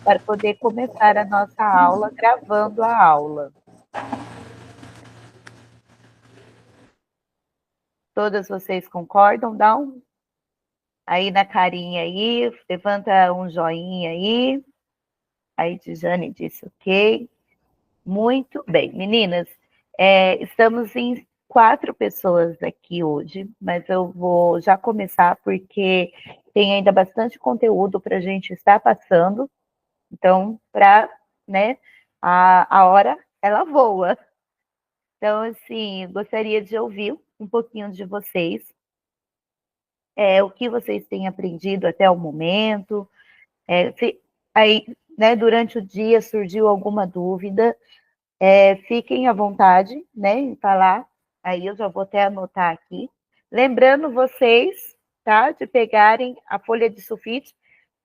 para poder começar a nossa aula, gravando a aula. Todas vocês concordam? Dá um aí na carinha aí, levanta um joinha aí. Aí Tijane disse ok. Muito bem, meninas, estamos em 4 pessoas aqui hoje, mas eu vou já começar porque tem ainda bastante conteúdo para a gente estar passando. Então, né, a hora, ela voa. Então, assim, gostaria de ouvir um pouquinho de vocês, o que vocês têm aprendido até o momento, se aí, né, durante o dia surgiu alguma dúvida, fiquem à vontade, né, em falar, aí eu já vou até anotar aqui. Lembrando vocês, tá, de pegarem a folha de sulfite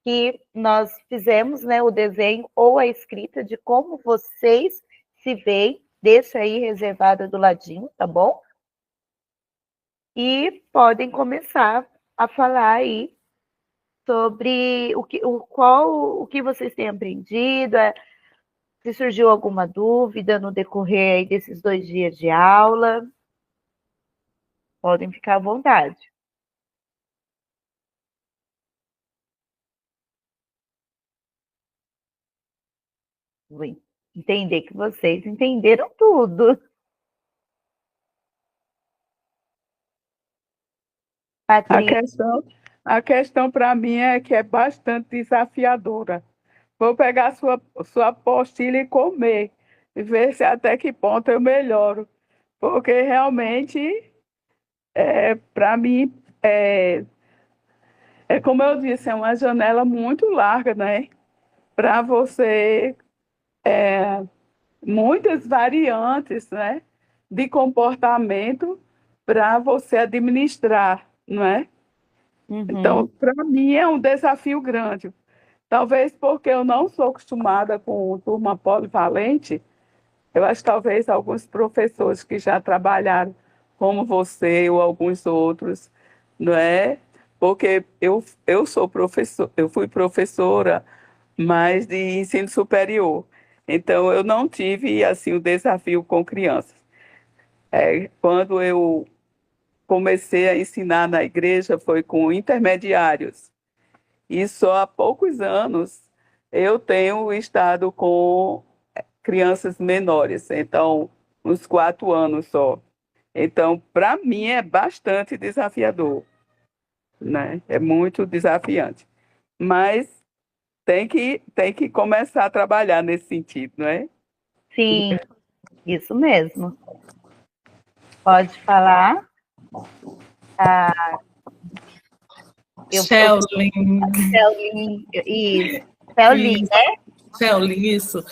que nós fizemos, né, o desenho ou a escrita de como vocês se veem, deixa aí reservada do ladinho, tá bom? E podem começar a falar aí sobre o que vocês têm aprendido, se surgiu alguma dúvida no decorrer aí desses 2 dias de aula, podem ficar à vontade. Vou entender que vocês entenderam tudo. A Patrícia, questão, a questão para mim é que é bastante desafiadora. Vou pegar sua apostila e comer, e ver se até que ponto eu melhoro. Porque realmente, para mim, é como eu disse, é uma janela muito larga, né? Para você, muitas variantes, né? De comportamento para você administrar, não é? Então, uhum, para mim é um desafio grande. Talvez porque eu não sou acostumada com turma polivalente, eu acho que talvez alguns professores que já trabalharam como você ou alguns outros, não é? Porque eu sou professor, eu fui professora, mas de ensino superior. Então eu não tive assim o desafio com crianças. Quando eu comecei a ensinar na igreja foi com intermediários. E só há poucos anos eu tenho estado com crianças menores, então, uns 4 anos só. Então, para mim é bastante desafiador, né? É muito desafiante. Mas tem que começar a trabalhar nesse sentido, não é? sim, isso mesmo. Pode falar. Ah, eu Sheldon, Celin, isso, Celin, isso, Sheldon, isso.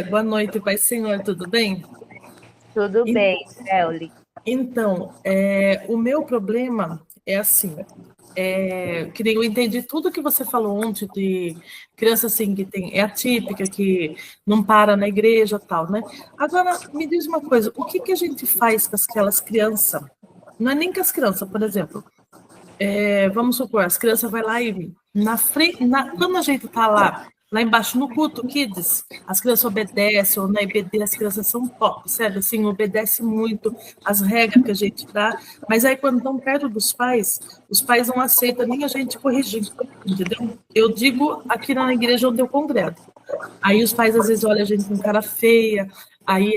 Boa noite, Pai Senhor, tudo bem? tudo En- bem, Celin. Então, o meu problema é assim, que nem eu entendi tudo que você falou ontem de criança assim que é atípica, que não para na igreja tal, né? Agora, me diz uma coisa, o que a gente faz com aquelas crianças? Não é nem com as crianças, por exemplo, vamos supor, as crianças vão lá e na frente, quando a gente está lá embaixo no culto, kids, as crianças obedecem, ou na IBD as crianças são top, sério, assim, obedecem muito as regras que a gente dá, mas aí quando estão perto dos pais, os pais não aceitam nem a gente corrigir, entendeu? Eu digo aqui na igreja onde eu congrego. Aí os pais às vezes olham a gente com cara feia, aí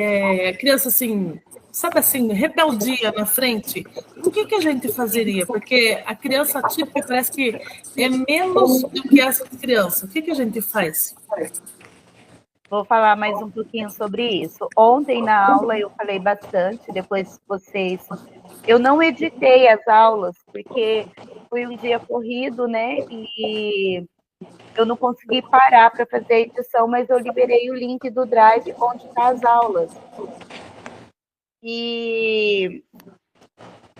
criança assim, sabe assim, rebeldia na frente. O que a gente fazeria? Porque a criança típica parece que é menos do que essa criança. O que a gente faz? Vou falar mais um pouquinho sobre isso. Ontem na aula eu falei bastante, depois vocês. Eu não editei as aulas, porque foi um dia corrido, né? E eu não consegui parar para fazer a edição, mas eu liberei o link do Drive onde está as aulas. E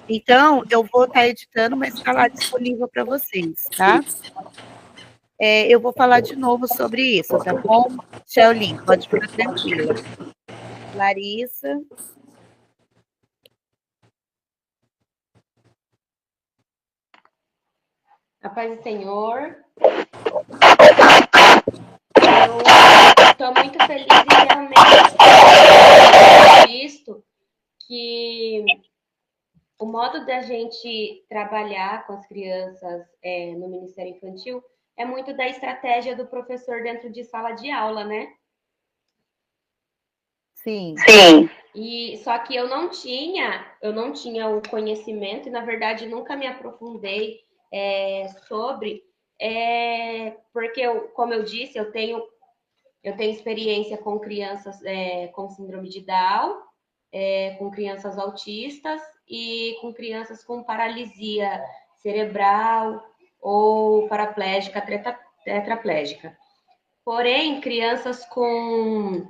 então eu vou estar editando, mas está lá disponível para vocês, tá? Eu vou falar de novo sobre isso, tá bom? Shaolin, pode ficar tranquila. Larissa. A paz do Senhor. estou muito feliz e realmente visto que o modo da gente trabalhar com as crianças no Ministério Infantil é muito da estratégia do professor dentro de sala de aula, né? Sim. E só que eu não tinha o conhecimento e na verdade nunca me aprofundei sobre, porque como eu disse, eu tenho experiência com crianças com síndrome de Down, com crianças autistas e com crianças com paralisia cerebral ou paraplégica, tetraplégica. Porém, crianças com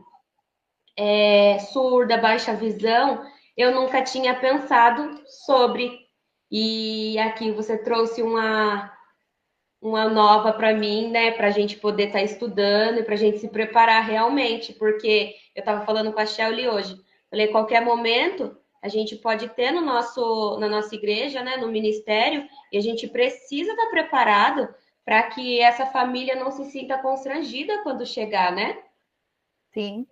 surda, baixa visão, eu nunca tinha pensado sobre. E aqui você trouxe uma nova para mim, né, para a gente poder estar estudando e para a gente se preparar realmente, porque eu estava falando com a Shelly hoje, falei, qualquer momento a gente pode ter na nossa igreja, né, no ministério, e a gente precisa estar preparado para que essa família não se sinta constrangida quando chegar, né? Sim.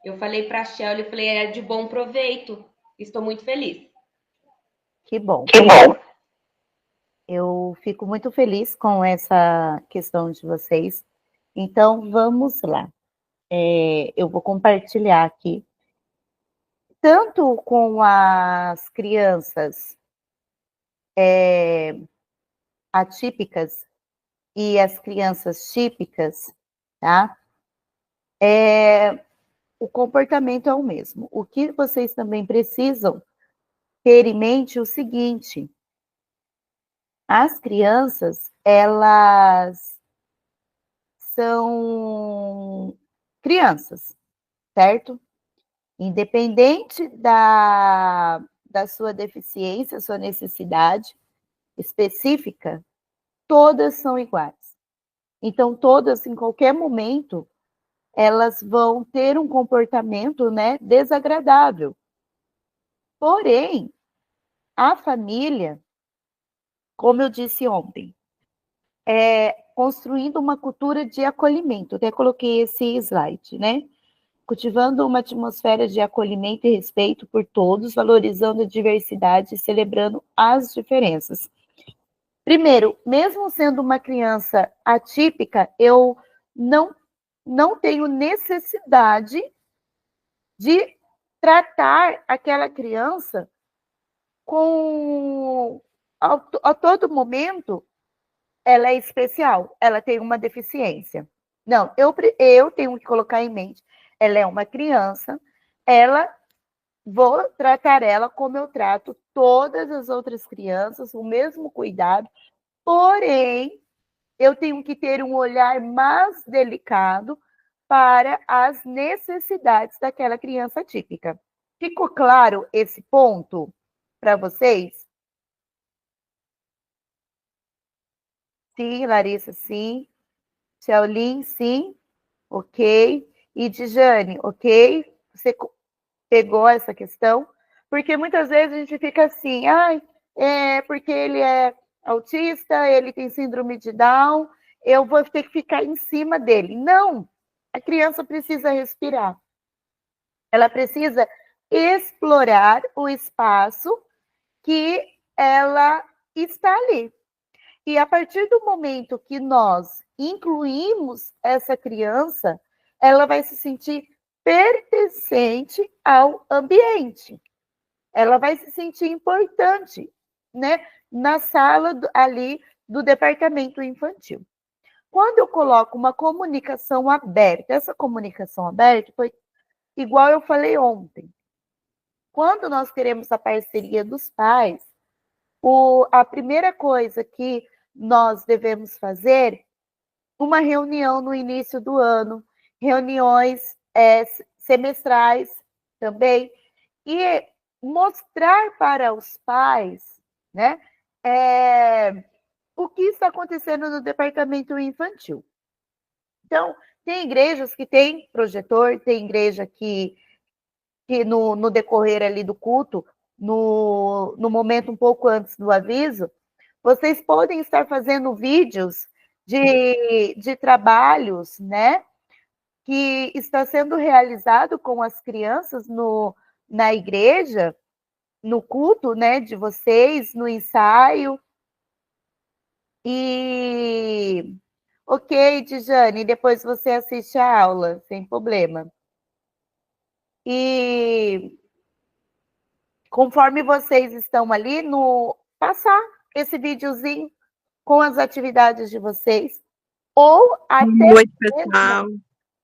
Eu falei para a Shelly, falei, é de bom proveito, estou muito feliz. Que bom. Eu fico muito feliz com essa questão de vocês. Então, vamos lá. Eu vou compartilhar aqui, tanto com as crianças atípicas e as crianças típicas, tá? O comportamento é o mesmo. O que vocês também precisam ter em mente é o seguinte: as crianças, elas são crianças, certo? Independente da sua deficiência, sua necessidade específica, todas são iguais. Então, todas, em qualquer momento, elas vão ter um comportamento, né, desagradável. Porém, a família, como eu disse ontem, construindo uma cultura de acolhimento. Até coloquei esse slide, né? Cultivando uma atmosfera de acolhimento e respeito por todos, valorizando a diversidade e celebrando as diferenças. Primeiro, mesmo sendo uma criança atípica, eu não tenho necessidade de tratar aquela criança a todo momento ela é especial, ela tem uma deficiência. Não, eu tenho que colocar em mente, ela é uma criança, vou tratar ela como eu trato todas as outras crianças, o mesmo cuidado, porém, eu tenho que ter um olhar mais delicado para as necessidades daquela criança típica. Ficou claro esse ponto para vocês? Sim, Larissa, sim. Shaolin, sim. Ok. E Dijane, ok? Você pegou essa questão? Porque muitas vezes a gente fica assim, porque ele é autista, ele tem síndrome de Down, eu vou ter que ficar em cima dele. Não! A criança precisa respirar. Ela precisa explorar o espaço que ela está ali. E a partir do momento que nós incluímos essa criança, ela vai se sentir pertencente ao ambiente. Ela vai se sentir importante, né, na sala ali do departamento infantil. Quando eu coloco uma comunicação aberta, essa comunicação aberta foi igual eu falei ontem. Quando nós queremos a parceria dos pais, a primeira coisa que nós devemos fazer, uma reunião no início do ano, reuniões semestrais também, e mostrar para os pais, né, o que está acontecendo no departamento infantil. Então, tem igrejas que têm projetor, tem igreja que no decorrer ali do culto, no momento um pouco antes do aviso, vocês podem estar fazendo vídeos de trabalhos, né, que está sendo realizado com as crianças na igreja, no culto, né, de vocês, no ensaio. E ok, Dijane, depois você assiste a aula, sem problema. E conforme vocês estão ali, passar esse videozinho com as atividades de vocês, ou até Oi, mesmo, pessoal.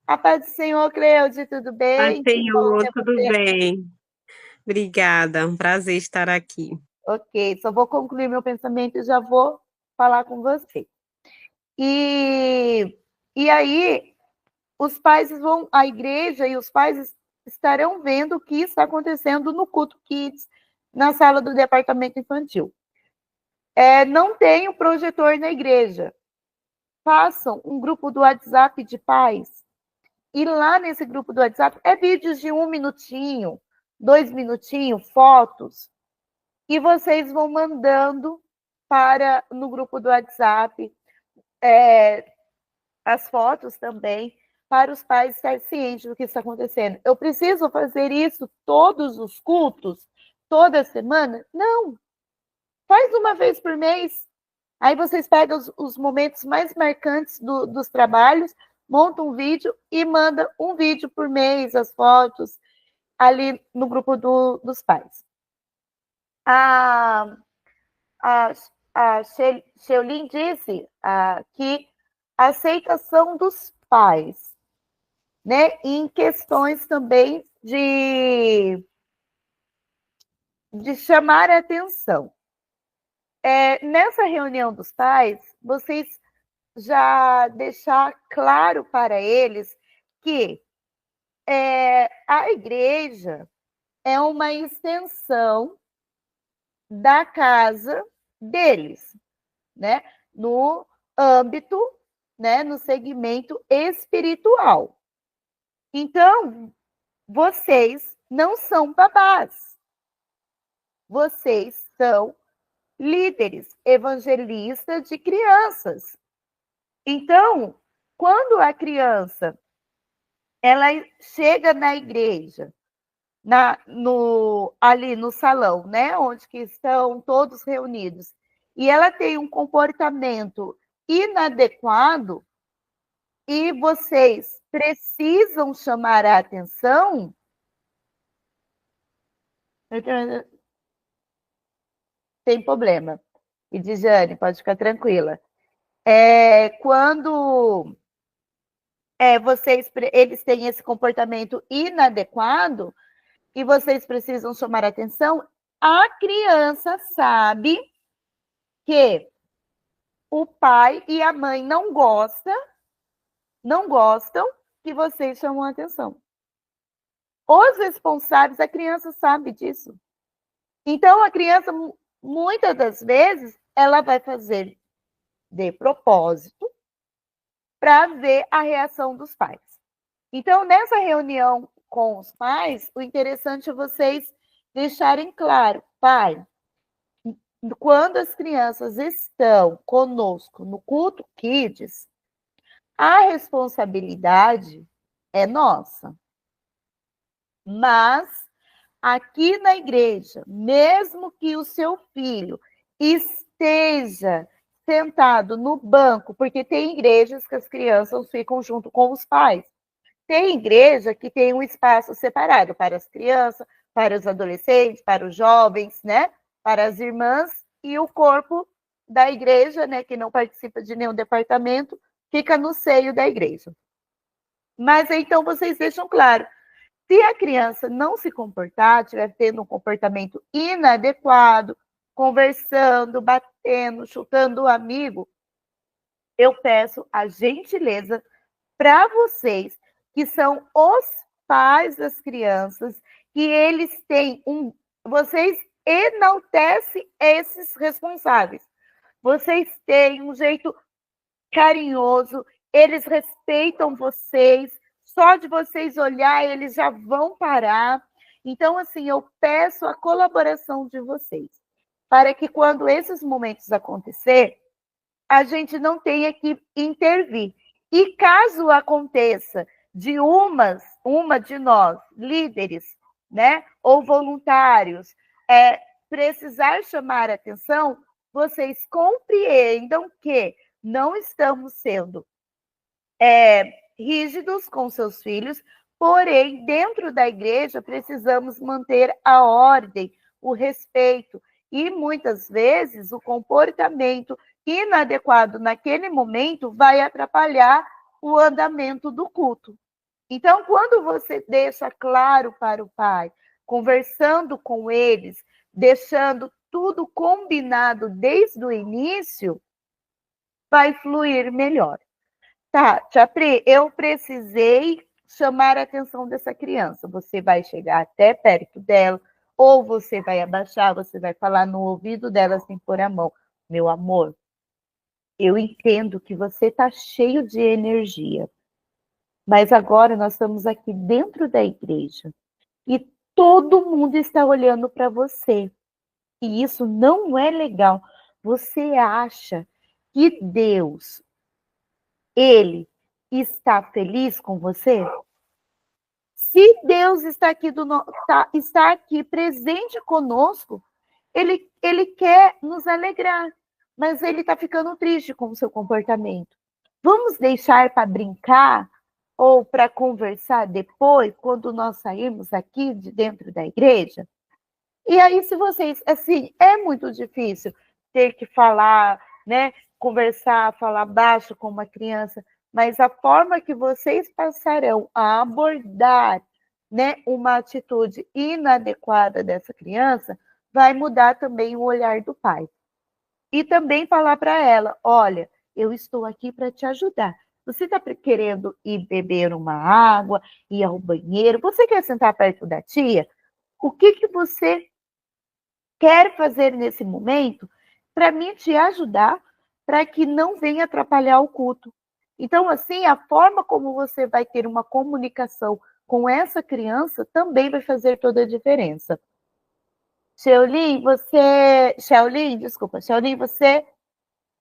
a paz do Senhor, Cleude, tudo bem? Paz, Que bom Senhor, ter tudo você. bem? Obrigada, um prazer estar aqui. Ok, só vou concluir meu pensamento e já vou falar com você. E aí, os pais vão, a igreja e os pais estarão vendo o que está acontecendo no culto Kids, na sala do departamento infantil. Não tem o projetor na igreja. Façam um grupo do WhatsApp de pais. E lá nesse grupo do WhatsApp vídeos de 1 minutinho, 2 minutinhos, fotos. E vocês vão mandando no grupo do WhatsApp as fotos também, para os pais estarem cientes do que está acontecendo. Eu preciso fazer isso todos os cultos? Toda semana? Não. Faz uma vez por mês. Aí vocês pegam os momentos mais marcantes dos trabalhos, montam um vídeo e mandam um vídeo por mês, as fotos, ali no grupo dos pais. A Sheolin disse que a aceitação dos pais, né, em questões também de chamar a atenção. Nessa reunião dos pais, vocês já deixar claro para eles que a igreja é uma extensão da casa deles, né? No âmbito, né? No segmento espiritual. Então, vocês não são babás. Vocês são líderes, evangelistas de crianças. Então, quando a criança ela chega na igreja, ali no salão, né, onde que estão todos reunidos, e ela tem um comportamento inadequado, e vocês precisam chamar a atenção, tem problema. E Dijane, pode ficar tranquila. Quando eles têm esse comportamento inadequado e vocês precisam chamar a atenção, a criança sabe que o pai e a mãe não gostam que vocês chamam a atenção. Os responsáveis, a criança sabe disso. Então, a criança, muitas das vezes, ela vai fazer de propósito para ver a reação dos pais. Então, nessa reunião com os pais, o interessante é vocês deixarem claro, pai, quando as crianças estão conosco no culto Kids, a responsabilidade é nossa. Mas, aqui na igreja, mesmo que o seu filho esteja sentado no banco, porque tem igrejas que as crianças ficam junto com os pais. Tem igreja que tem um espaço separado para as crianças, para os adolescentes, para os jovens, né? Para as irmãs, e o corpo da igreja, né, que não participa de nenhum departamento, fica no seio da igreja. Mas então vocês deixam claro, se a criança não se comportar, estiver tendo um comportamento inadequado, conversando, batendo, chutando o amigo, eu peço a gentileza para vocês, que são os pais das crianças, que eles têm vocês enaltecem esses responsáveis. Vocês têm um jeito carinhoso, eles respeitam vocês, só de vocês olhar, eles já vão parar. Então, assim, eu peço a colaboração de vocês, para que quando esses momentos acontecer, a gente não tenha que intervir. E caso aconteça de uma de nós, líderes, né, ou voluntários, precisar chamar atenção, vocês compreendam que não estamos sendo rígidos com seus filhos, porém, dentro da igreja, precisamos manter a ordem, o respeito, e muitas vezes o comportamento inadequado naquele momento vai atrapalhar o andamento do culto. Então, quando você deixa claro para o pai, conversando com eles, deixando tudo combinado desde o início, vai fluir melhor. Tá, Tia Pri, eu precisei chamar a atenção dessa criança. Você vai chegar até perto dela, ou você vai abaixar, você vai falar no ouvido dela sem pôr a mão. Meu amor, eu entendo que você está cheio de energia, mas agora nós estamos aqui dentro da igreja e todo mundo está olhando para você. E isso não é legal. Você acha que Deus, ele está feliz com você? Se Deus está aqui presente conosco, ele quer nos alegrar, mas ele está ficando triste com o seu comportamento. Vamos deixar para brincar ou para conversar depois, quando nós sairmos aqui de dentro da igreja? E aí, se vocês, assim, é muito difícil ter que falar, né, conversar, falar baixo com uma criança, mas a forma que vocês passarão a abordar, né, uma atitude inadequada dessa criança vai mudar também o olhar do pai. E também falar para ela, olha, eu estou aqui para te ajudar. Você está querendo ir beber uma água, ir ao banheiro? Você quer sentar perto da tia? O que você quer fazer nesse momento para mim te ajudar, para que não venha atrapalhar o culto? Então, assim, a forma como você vai ter uma comunicação com essa criança também vai fazer toda a diferença. Shaolin, você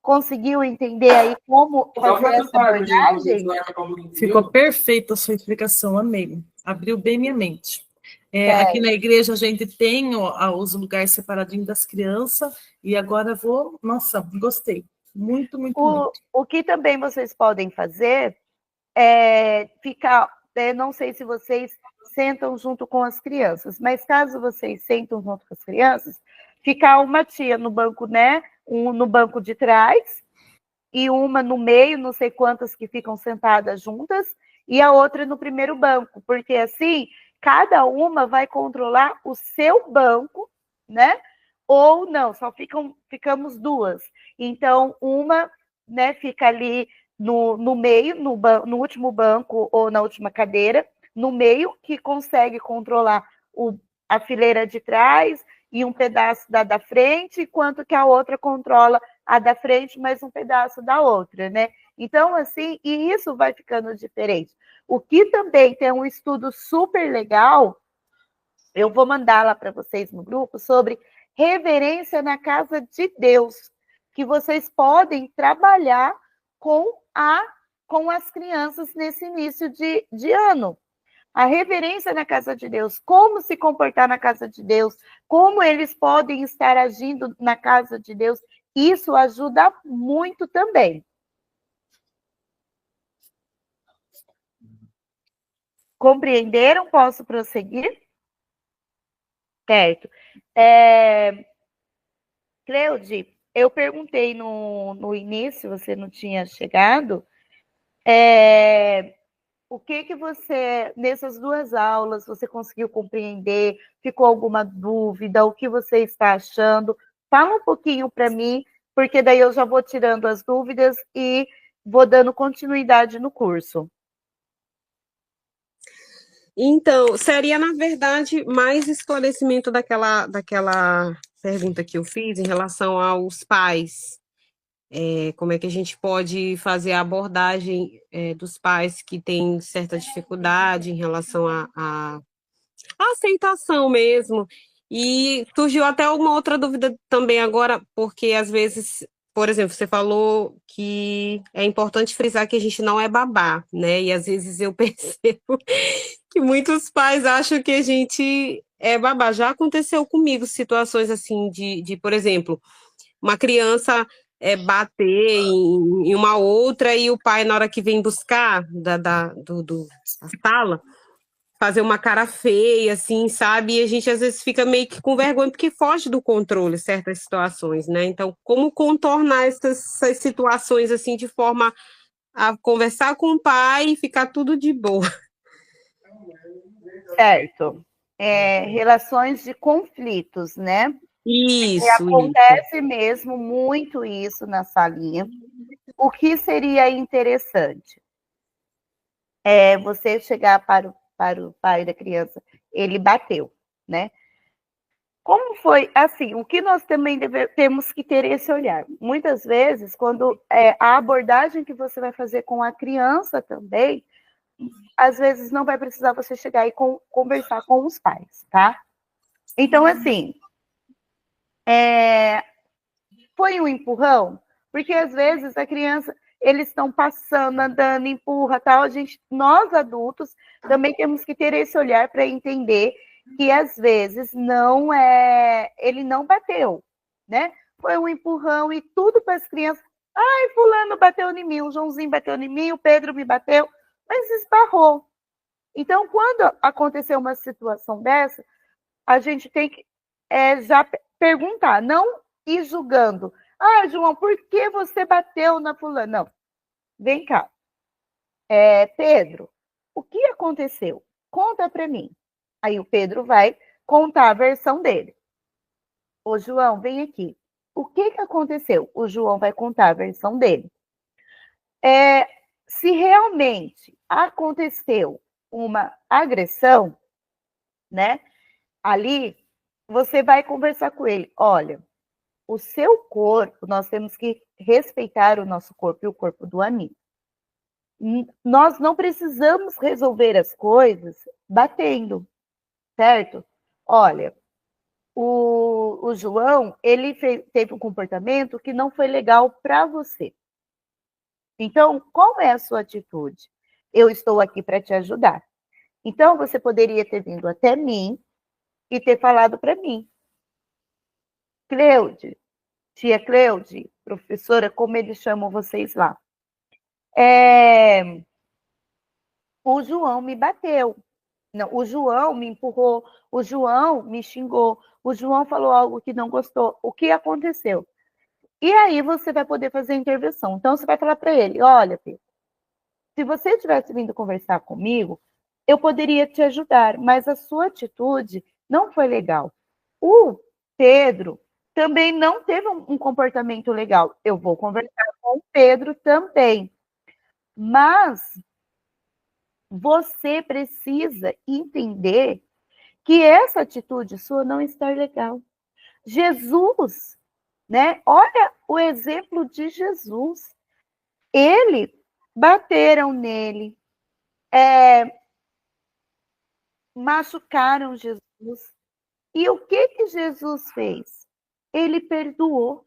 conseguiu entender aí como fazer essa abordagem? Ficou perfeita a sua explicação, amei. Abriu bem minha mente. Aqui na igreja a gente tem os lugares separadinhos das crianças e agora nossa, gostei. Muito, muito, muito. O que também vocês podem fazer é ficar, não sei se vocês sentam junto com as crianças, mas caso vocês sentam junto com as crianças, ficar uma tia no banco, né? No banco de trás e uma no meio, não sei quantas que ficam sentadas juntas, e a outra no primeiro banco, porque assim, cada uma vai controlar o seu banco, né? Ou não, só ficamos duas. Então, uma, né, fica ali no meio, no último banco ou na última cadeira, no meio, que consegue controlar a fileira de trás e um pedaço da frente, enquanto que a outra controla a da frente, mais um pedaço da outra, né? Então, assim, e isso vai ficando diferente. O que também tem um estudo super legal, eu vou mandar lá para vocês no grupo, sobre reverência na casa de Deus, que vocês podem trabalhar com as crianças nesse início de ano. A reverência na casa de Deus, como se comportar na casa de Deus, como eles podem estar agindo na casa de Deus, isso ajuda muito também. Compreenderam? Posso prosseguir? Certo. Cleude, eu perguntei no início, você não tinha chegado, o que você, nessas duas aulas, você conseguiu compreender? Ficou alguma dúvida? O que você está achando? Fala um pouquinho para mim, porque daí eu já vou tirando as dúvidas e vou dando continuidade no curso. Então, seria, na verdade, mais esclarecimento daquela pergunta que eu fiz em relação aos pais. Como é que a gente pode fazer a abordagem dos pais que têm certa dificuldade em relação à aceitação mesmo. E surgiu até uma outra dúvida também agora, porque às vezes por exemplo, você falou que é importante frisar que a gente não é babá, né? E às vezes eu percebo que muitos pais acham que a gente é babá. Já aconteceu comigo situações assim por exemplo, uma criança bater em uma outra e o pai, na hora que vem buscar da sala, fazer uma cara feia, assim, sabe? E a gente às vezes fica meio que com vergonha porque foge do controle certas situações, né? Então, como contornar essas situações assim de forma a conversar com o pai e ficar tudo de boa? Certo. Relações de conflitos, né? Isso. Acontece mesmo muito isso na salinha. O que seria interessante é você chegar para o pai da criança, ele bateu, né? Como foi, assim, o que nós também temos que ter esse olhar. Muitas vezes, quando a abordagem que você vai fazer com a criança também, às vezes não vai precisar você chegar e conversar com os pais, tá? Então, assim, foi um empurrão, porque às vezes a criança, eles estão passando, andando, empurra, tal. Nós adultos também temos que ter esse olhar para entender que às vezes ele não bateu, né? Foi um empurrão e tudo para as crianças. Ai, fulano bateu em mim, o Joãozinho bateu em mim, o Pedro me bateu, mas esbarrou. Então, quando aconteceu uma situação dessa, a gente tem que já perguntar, não ir julgando. Ah, João, por que você bateu na fulana? Não, vem cá. Pedro, o que aconteceu? Conta para mim. Aí o Pedro vai contar a versão dele. Ô, João, vem aqui. O que aconteceu? O João vai contar a versão dele. Se realmente aconteceu uma agressão, né? Ali, você vai conversar com ele. Olha, o seu corpo, nós temos que respeitar o nosso corpo e o corpo do amigo. Nós não precisamos resolver as coisas batendo, certo? Olha, o João, ele teve um comportamento que não foi legal para você. Então, qual é a sua atitude? Eu estou aqui para te ajudar. Então, você poderia ter vindo até mim e ter falado para mim. Cleude, tia Cleude, professora, como eles chamam vocês lá. O João me bateu. Não, o João me empurrou, o João me xingou, o João falou algo que não gostou. O que aconteceu? E aí você vai poder fazer a intervenção. Então, você vai falar para ele, olha, Pedro, se você tivesse vindo conversar comigo, eu poderia te ajudar, mas a sua atitude não foi legal. O Pedro também não teve um comportamento legal. Eu vou conversar com o Pedro também. Mas você precisa entender que essa atitude sua não está legal. Jesus, né? Olha o exemplo de Jesus. Ele bateram nele, machucaram Jesus. E o que Jesus fez? Ele perdoou.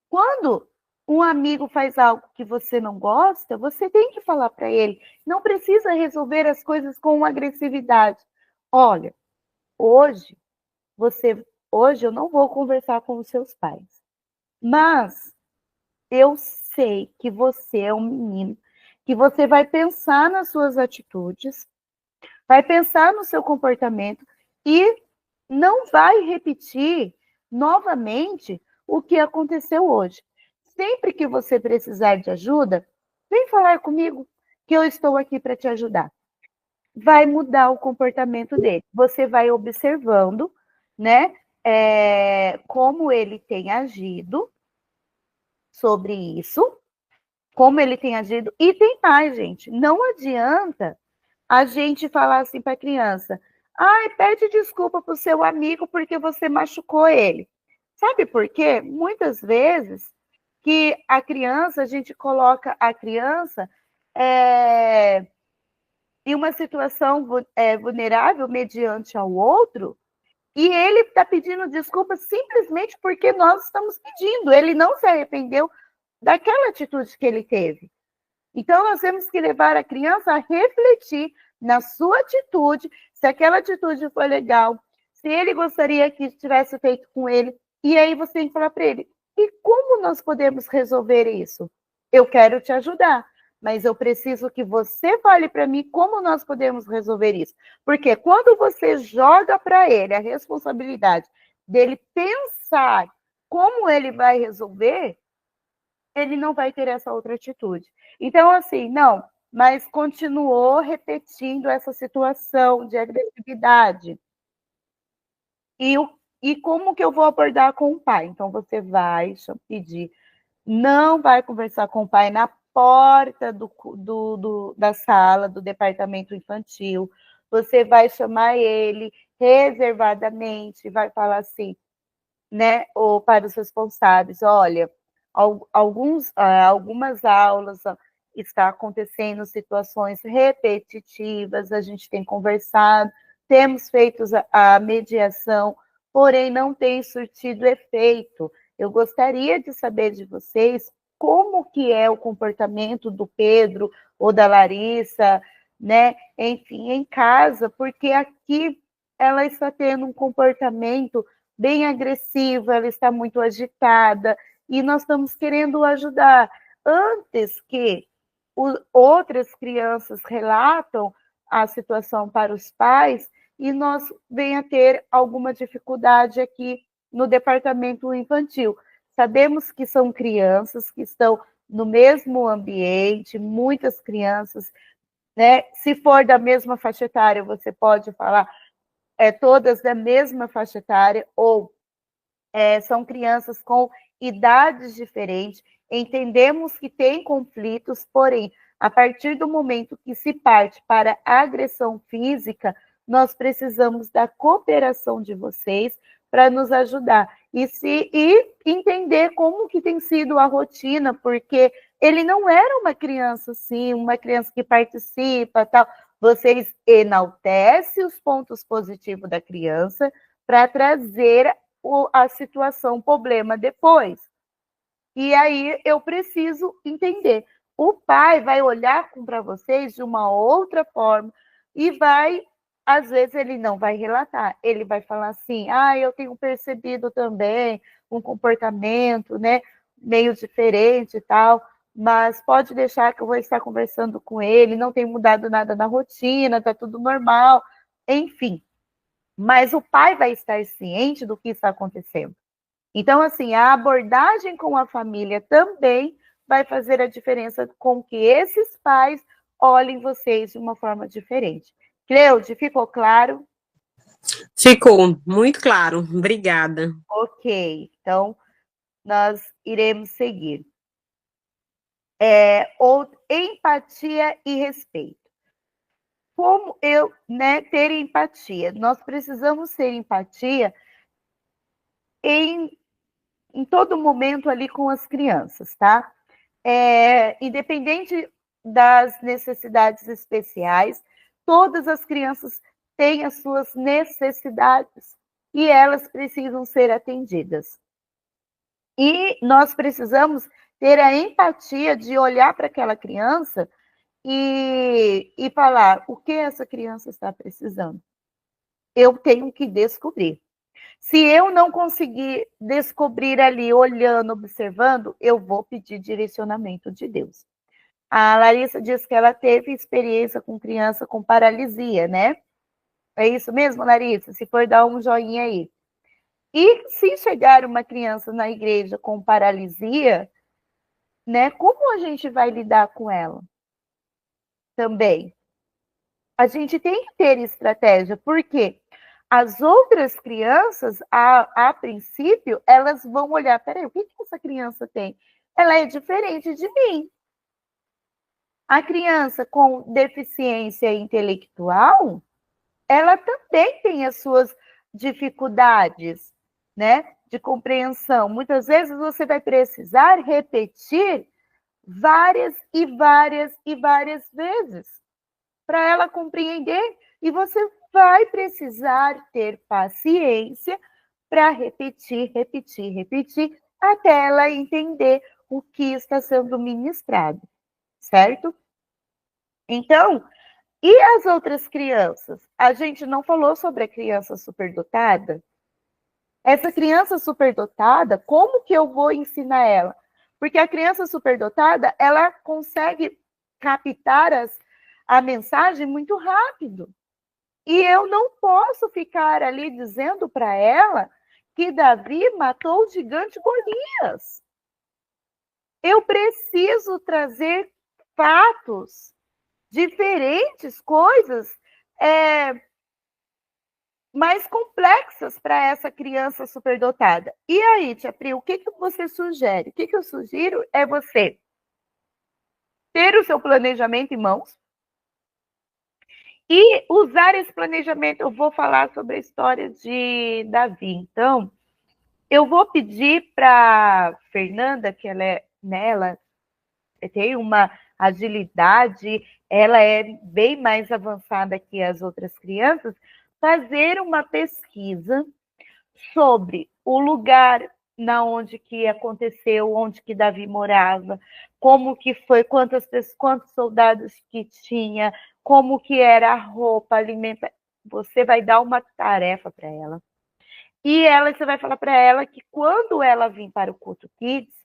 Quando um amigo faz algo que você não gosta, você tem que falar para ele. Não precisa resolver as coisas com agressividade. Olha, hoje eu não vou conversar com os seus pais, mas eu sei que você é um menino, que você vai pensar nas suas atitudes, vai pensar no seu comportamento e não vai repetir novamente o que aconteceu hoje. Sempre que você precisar de ajuda, vem falar comigo, que eu estou aqui para te ajudar. Vai mudar o comportamento dele. Você vai observando, né, como ele tem agido sobre isso, como ele tem agido. E tem mais, gente. Não adianta a gente falar assim para a criança, ai, pede desculpa para o seu amigo porque você machucou ele. Sabe por quê? Muitas vezes que a gente coloca a criança em uma situação vulnerável mediante ao outro, E ele está pedindo desculpas simplesmente porque nós estamos pedindo. Ele não se arrependeu daquela atitude que ele teve. Então, nós temos que levar a criança a refletir na sua atitude, se aquela atitude foi legal, se ele gostaria que tivesse feito com ele. E aí você tem que falar para ele, e como nós podemos resolver isso? Eu quero te ajudar, mas eu preciso que você fale para mim como nós podemos resolver isso. Porque quando você joga para ele a responsabilidade dele pensar como ele vai resolver, ele não vai ter essa outra atitude. Então, assim, não, mas continuou repetindo essa situação de agressividade. E como que eu vou abordar com o pai? Então, você vai pedir, não vai conversar com o pai na porta da sala do departamento infantil, você vai chamar ele reservadamente, vai falar assim, né, ou para os responsáveis, olha, algumas aulas está acontecendo situações repetitivas, a gente tem conversado, temos feito a mediação, porém não tem surtido efeito. Eu gostaria de saber de vocês como que é o comportamento do Pedro ou da Larissa, né? Enfim, em casa, porque aqui ela está tendo um comportamento bem agressivo, ela está muito agitada, e nós estamos querendo ajudar. Antes que outras crianças relatam a situação para os pais, e nós venha ter alguma dificuldade aqui no departamento infantil. Sabemos que são crianças que estão no mesmo ambiente, muitas crianças, né? Se for da mesma faixa etária, você pode falar todas da mesma faixa etária, ou são crianças com idades diferentes. Entendemos que tem conflitos, porém, a partir do momento que se parte para a agressão física, nós precisamos da cooperação de vocês para nos ajudar. E entender como que tem sido a rotina, porque ele não era uma criança assim, uma criança que participa, tal. Vocês enaltecem os pontos positivos da criança para trazer a situação, o problema depois. E aí eu preciso entender. O pai vai olhar para vocês de uma outra forma e vai, às vezes ele não vai relatar, ele vai falar assim, eu tenho percebido também um comportamento, né, meio diferente e tal, mas pode deixar que eu vou estar conversando com ele, não tem mudado nada na rotina, tá tudo normal, enfim. Mas o pai vai estar ciente do que está acontecendo. Então, assim, a abordagem com a família também vai fazer a diferença com que esses pais olhem vocês de uma forma diferente. Cleude, ficou claro? Ficou muito claro. Obrigada. Ok, então nós iremos seguir. Empatia e respeito. Como ter empatia? Nós precisamos ter empatia em todo momento ali com as crianças, tá? Independente das necessidades especiais, todas as crianças têm as suas necessidades e elas precisam ser atendidas. E nós precisamos ter a empatia de olhar para aquela criança e falar o que essa criança está precisando. Eu tenho que descobrir. Se eu não conseguir descobrir ali, olhando, observando, eu vou pedir direcionamento de Deus. A Larissa disse que ela teve experiência com criança com paralisia, né? É isso mesmo, Larissa? Se for, dar um joinha aí. E se chegar uma criança na igreja com paralisia, né? Como a gente vai lidar com ela? Também. A gente tem que ter estratégia, porque as outras crianças, a princípio, elas vão olhar, peraí, o que essa criança tem? Ela é diferente de mim. A criança com deficiência intelectual, ela também tem as suas dificuldades, né, de compreensão. Muitas vezes você vai precisar repetir várias e várias e várias vezes para ela compreender, e você vai precisar ter paciência para repetir, repetir, repetir, até ela entender o que está sendo ministrado, certo? Então, e as outras crianças? A gente não falou sobre a criança superdotada? Essa criança superdotada, como que eu vou ensinar ela? Porque a criança superdotada, ela consegue captar a mensagem muito rápido. E eu não posso ficar ali dizendo para ela que Davi matou o gigante Golias. Eu preciso trazer fatos diferentes, coisas mais complexas para essa criança superdotada. E aí, Tia Pri, o que você sugere? O que eu sugiro é você ter o seu planejamento em mãos e usar esse planejamento. Eu vou falar sobre a história de Davi. Então, eu vou pedir para Fernanda, que ela tem uma agilidade, ela é bem mais avançada que as outras crianças, fazer uma pesquisa sobre o lugar na onde que aconteceu, onde que Davi morava, como que foi, quantos soldados que tinha, como que era a roupa, alimentação. Você vai dar uma tarefa para ela. E você vai falar para ela que quando ela vir para o Culto Kids,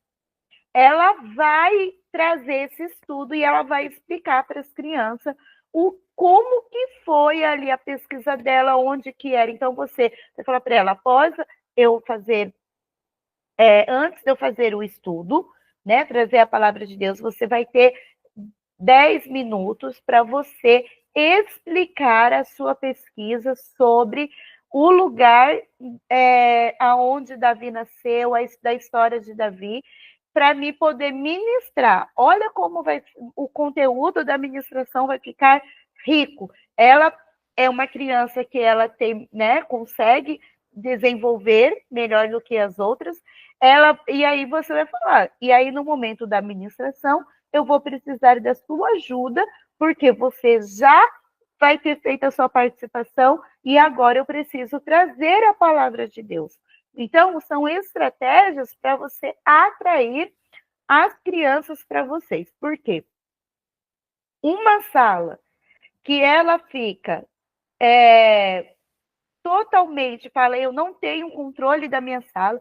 ela vai trazer esse estudo e ela vai explicar para as crianças como que foi ali a pesquisa dela, onde que era. Então, você fala para ela, antes de eu fazer o estudo, né, trazer a palavra de Deus, você vai ter 10 minutos para você explicar a sua pesquisa sobre o lugar aonde Davi nasceu, da história de Davi, para me poder ministrar. Olha como o conteúdo da ministração vai ficar rico. Ela é uma criança que ela tem, né, consegue desenvolver melhor do que as outras. E aí você vai falar. E aí, no momento da ministração, eu vou precisar da sua ajuda, porque você já vai ter feito a sua participação e agora eu preciso trazer a palavra de Deus. Então, são estratégias para você atrair as crianças para vocês. Por quê? Uma sala que ela fica totalmente, falei, eu não tenho controle da minha sala,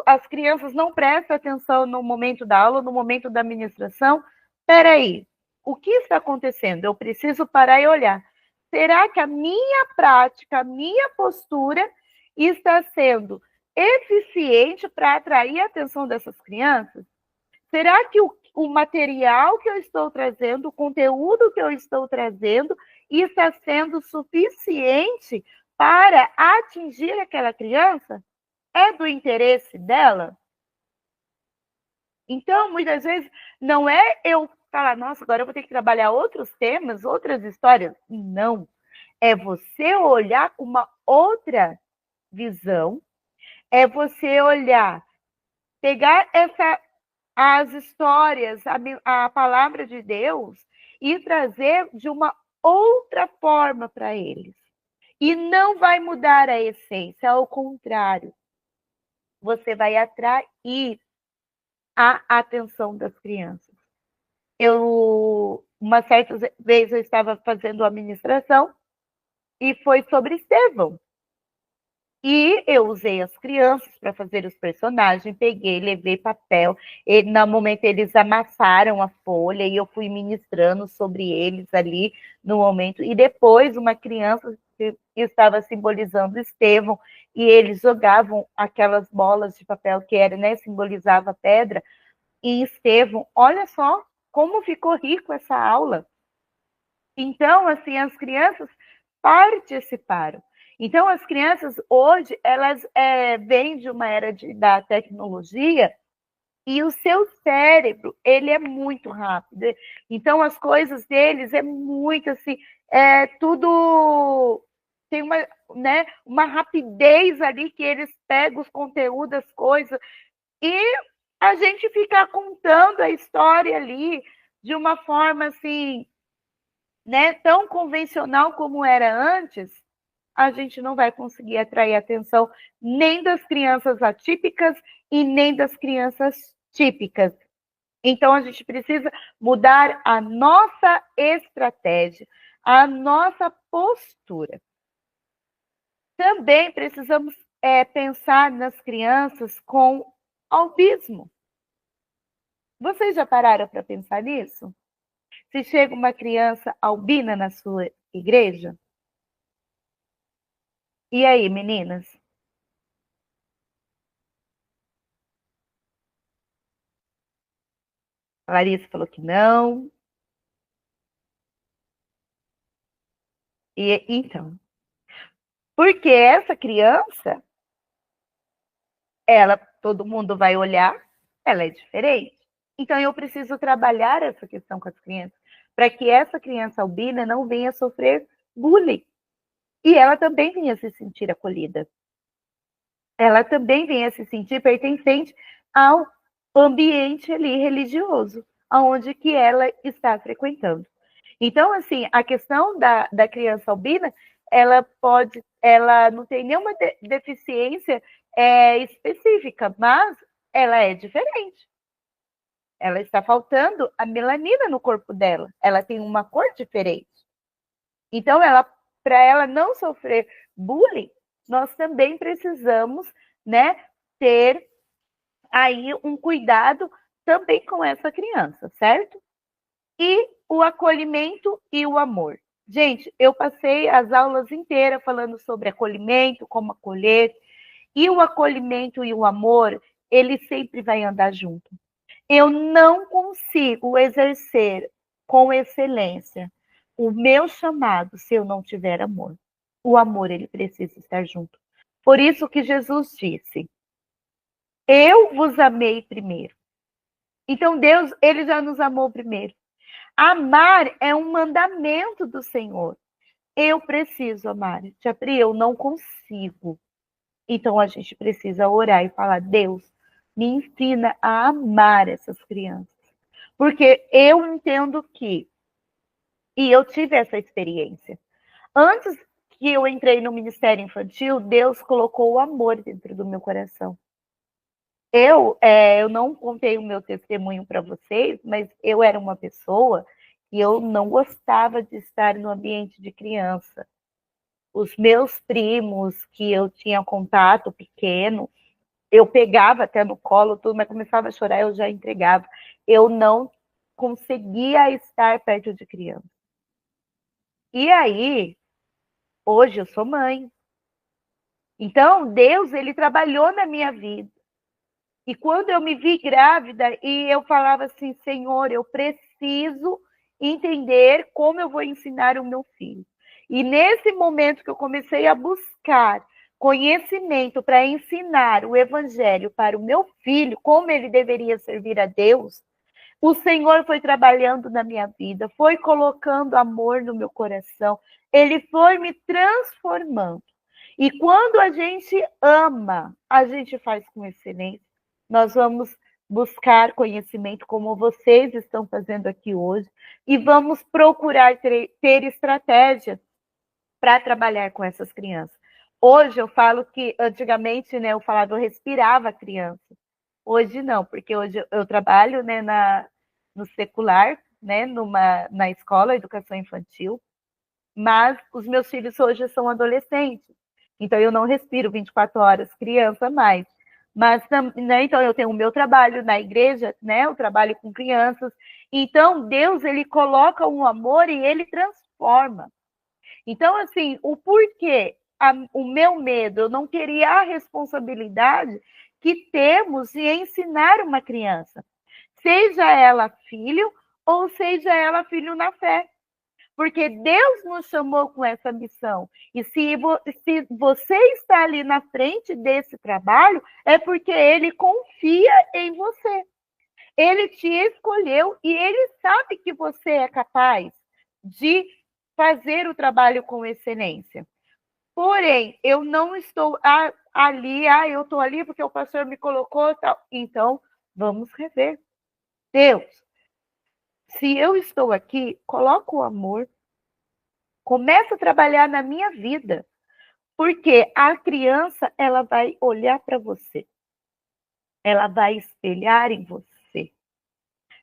as crianças não prestam atenção no momento da aula, no momento da administração. Espera aí, o que está acontecendo? Eu preciso parar e olhar. Será que a minha prática, a minha postura está sendo eficiente para atrair a atenção dessas crianças? Será que o material que eu estou trazendo, o conteúdo que eu estou trazendo, está sendo suficiente para atingir aquela criança? É do interesse dela? Então, muitas vezes, não é eu falar, nossa, agora eu vou ter que trabalhar outros temas, outras histórias. Não. É você olhar com uma outra visão, é você olhar, pegar as histórias, a palavra de Deus e trazer de uma outra forma para eles. E não vai mudar a essência, ao contrário. Você vai atrair a atenção das crianças. Uma certa vez eu estava fazendo administração e foi sobre Estevão. E eu usei as crianças para fazer os personagens, peguei, levei papel, no momento eles amassaram a folha e eu fui ministrando sobre eles ali no momento. E depois uma criança que estava simbolizando Estevão e eles jogavam aquelas bolas de papel que era, né, simbolizava a pedra. E Estevão, olha só como ficou rico essa aula. Então, assim, as crianças participaram. Então, as crianças hoje, elas vêm de uma era da tecnologia e o seu cérebro, ele é muito rápido. Então, as coisas deles é muito assim, tudo tem uma rapidez ali que eles pegam os conteúdos, as coisas, e a gente fica contando a história ali de uma forma assim, né, tão convencional como era antes. a gente não vai conseguir atrair a atenção nem das crianças atípicas e nem das crianças típicas. Então, a gente precisa mudar a nossa estratégia, a nossa postura. Também precisamos pensar nas crianças com autismo. Vocês já pararam para pensar nisso? Se chega uma criança albina na sua igreja? E aí, meninas? A Larissa falou que não. E então, porque essa criança, todo mundo vai olhar, ela é diferente. Então, eu preciso trabalhar essa questão com as crianças, para que essa criança albina não venha sofrer bullying. E ela também venha se sentir acolhida. Ela também venha se sentir pertencente ao ambiente ali religioso, aonde que ela está frequentando. Então, assim, a questão da criança albina, ela não tem nenhuma deficiência específica, mas ela é diferente. Ela está faltando a melanina no corpo dela. Ela tem uma cor diferente. Então, para ela não sofrer bullying, nós também precisamos, né, ter aí um cuidado também com essa criança, certo? E o acolhimento e o amor. Gente, eu passei as aulas inteiras falando sobre acolhimento, como acolher, e o acolhimento e o amor, ele sempre vai andar junto. Eu não consigo exercer com excelência o meu chamado se eu não tiver amor. O amor, ele precisa estar junto. Por isso que Jesus disse: eu vos amei primeiro. Então Deus, ele já nos amou primeiro. Amar é um mandamento do Senhor. Eu preciso amar. Japri, eu não consigo. Então a gente precisa orar e falar: Deus, me ensina a amar essas crianças. Porque eu entendo que, e eu tive essa experiência, antes que eu entrei no Ministério Infantil, Deus colocou o amor dentro do meu coração. Eu não contei o meu testemunho para vocês, mas eu era uma pessoa e eu não gostava de estar no ambiente de criança. Os meus primos que eu tinha contato pequeno, eu pegava até no colo, tudo, mas começava a chorar, eu já entregava. Eu não conseguia estar perto de criança. E aí, hoje eu sou mãe. Então, Deus, ele trabalhou na minha vida. E quando eu me vi grávida, e eu falava assim: Senhor, eu preciso entender como eu vou ensinar o meu filho. E nesse momento que eu comecei a buscar conhecimento para ensinar o evangelho para o meu filho, como ele deveria servir a Deus, o Senhor foi trabalhando na minha vida, foi colocando amor no meu coração, ele foi me transformando. E quando a gente ama, a gente faz com excelência. Nós vamos buscar conhecimento, como vocês estão fazendo aqui hoje, e vamos procurar ter estratégias para trabalhar com essas crianças. Hoje eu falo que, antigamente, né, eu falava, eu respirava a criança. Hoje não, porque hoje eu trabalho, né, no secular, né, na escola, educação infantil, mas os meus filhos hoje são adolescentes, então eu não respiro 24 horas criança mais. Mas, né, então eu tenho o meu trabalho na igreja, né, eu trabalho com crianças, então Deus, ele coloca um amor e ele transforma. Então, assim, o porquê, o meu medo, eu não queria a responsabilidade que temos de ensinar uma criança, seja ela filho ou seja ela filho na fé. Porque Deus nos chamou com essa missão. E se você está ali na frente desse trabalho, é porque Ele confia em você. Ele te escolheu e Ele sabe que você é capaz de fazer o trabalho com excelência. Porém, eu não estou ali, eu estou ali porque o pastor me colocou, tal. Então, vamos rever. Deus, se eu estou aqui, coloca o amor, começa a trabalhar na minha vida, Porque a criança, ela vai olhar para você. Ela vai espelhar em você.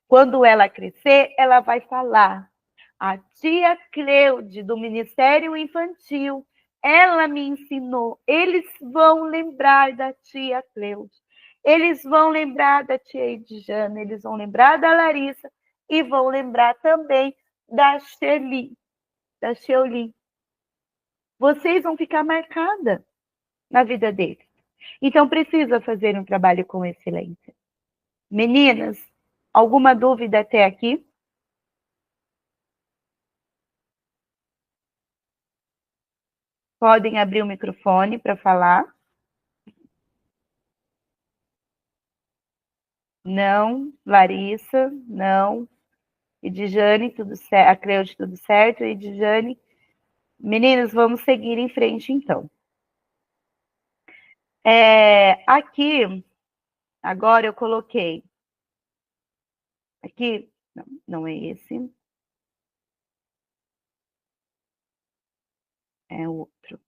Quando ela crescer, ela vai falar: a tia Cleude, do Ministério Infantil, ela me ensinou. Eles vão lembrar da tia Cleude. Eles vão lembrar da tia Edjana, eles vão lembrar da Larissa e vão lembrar também da Sheolin. Vocês vão ficar marcada na vida deles. Então, precisa fazer um trabalho com excelência. Meninas, alguma dúvida até aqui? Podem abrir o microfone para falar. Não. Larissa, não. Edjane, tudo certo. A Cleude, tudo certo. Edjane. Meninas, vamos seguir em frente, então. Aqui, agora eu coloquei. Aqui, não é esse. É outro.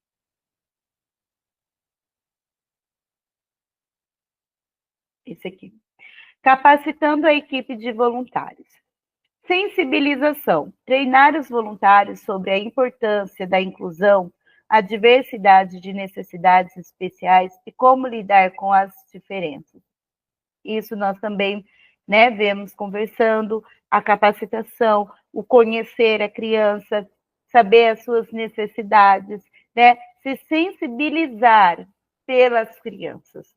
Esse aqui. Capacitando a equipe de voluntários. Sensibilização. Treinar os voluntários sobre a importância da inclusão, a diversidade de necessidades especiais e como lidar com as diferenças. Isso nós também, né, vemos conversando, a capacitação, o conhecer a criança, saber as suas necessidades, né, se sensibilizar pelas crianças.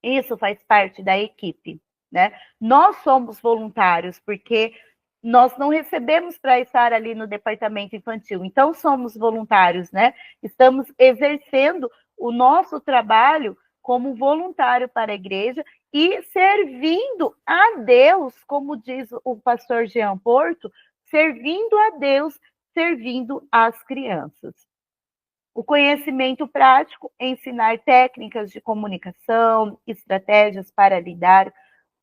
Isso faz parte da equipe, né? Nós somos voluntários porque nós não recebemos para estar ali no departamento infantil, então somos voluntários, né? Estamos exercendo o nosso trabalho como voluntário para a igreja e servindo a Deus, como diz o pastor Jean Porto, servindo a Deus, servindo as crianças. O conhecimento prático, ensinar técnicas de comunicação, estratégias para lidar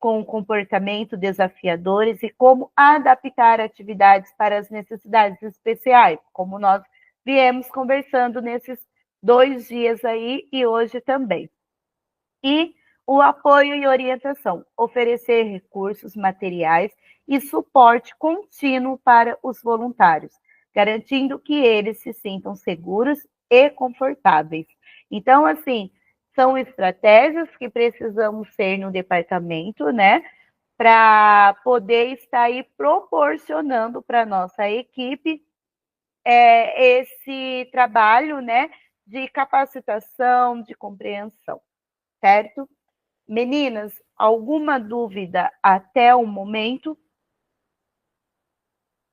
com comportamento desafiadores e como adaptar atividades para as necessidades especiais, como nós viemos conversando nesses 2 dias aí e hoje também. E o apoio e orientação, oferecer recursos materiais e suporte contínuo para os voluntários, garantindo que eles se sintam seguros e confortáveis. Então, assim, são estratégias que precisamos ter no departamento, né, para poder estar aí proporcionando para a nossa equipe esse trabalho, né, de capacitação, de compreensão, certo? Meninas, alguma dúvida até o momento?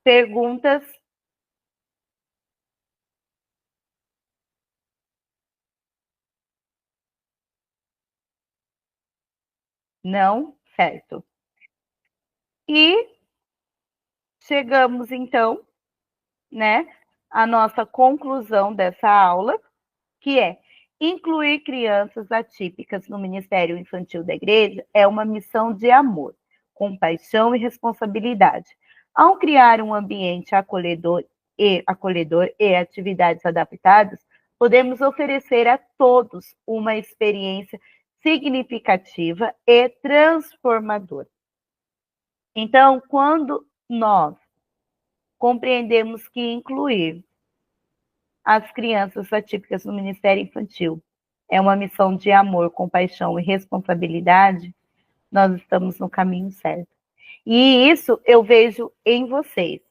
Perguntas? Não? Certo. E chegamos, então, né, à nossa conclusão dessa aula, que é: incluir crianças atípicas no Ministério Infantil da Igreja é uma missão de amor, compaixão e responsabilidade. Ao criar um ambiente acolhedor e atividades adaptadas, podemos oferecer a todos uma experiência significativa e transformadora. Então, quando nós compreendemos que incluir as crianças atípicas no Ministério Infantil é uma missão de amor, compaixão e responsabilidade, nós estamos no caminho certo. E isso eu vejo em vocês.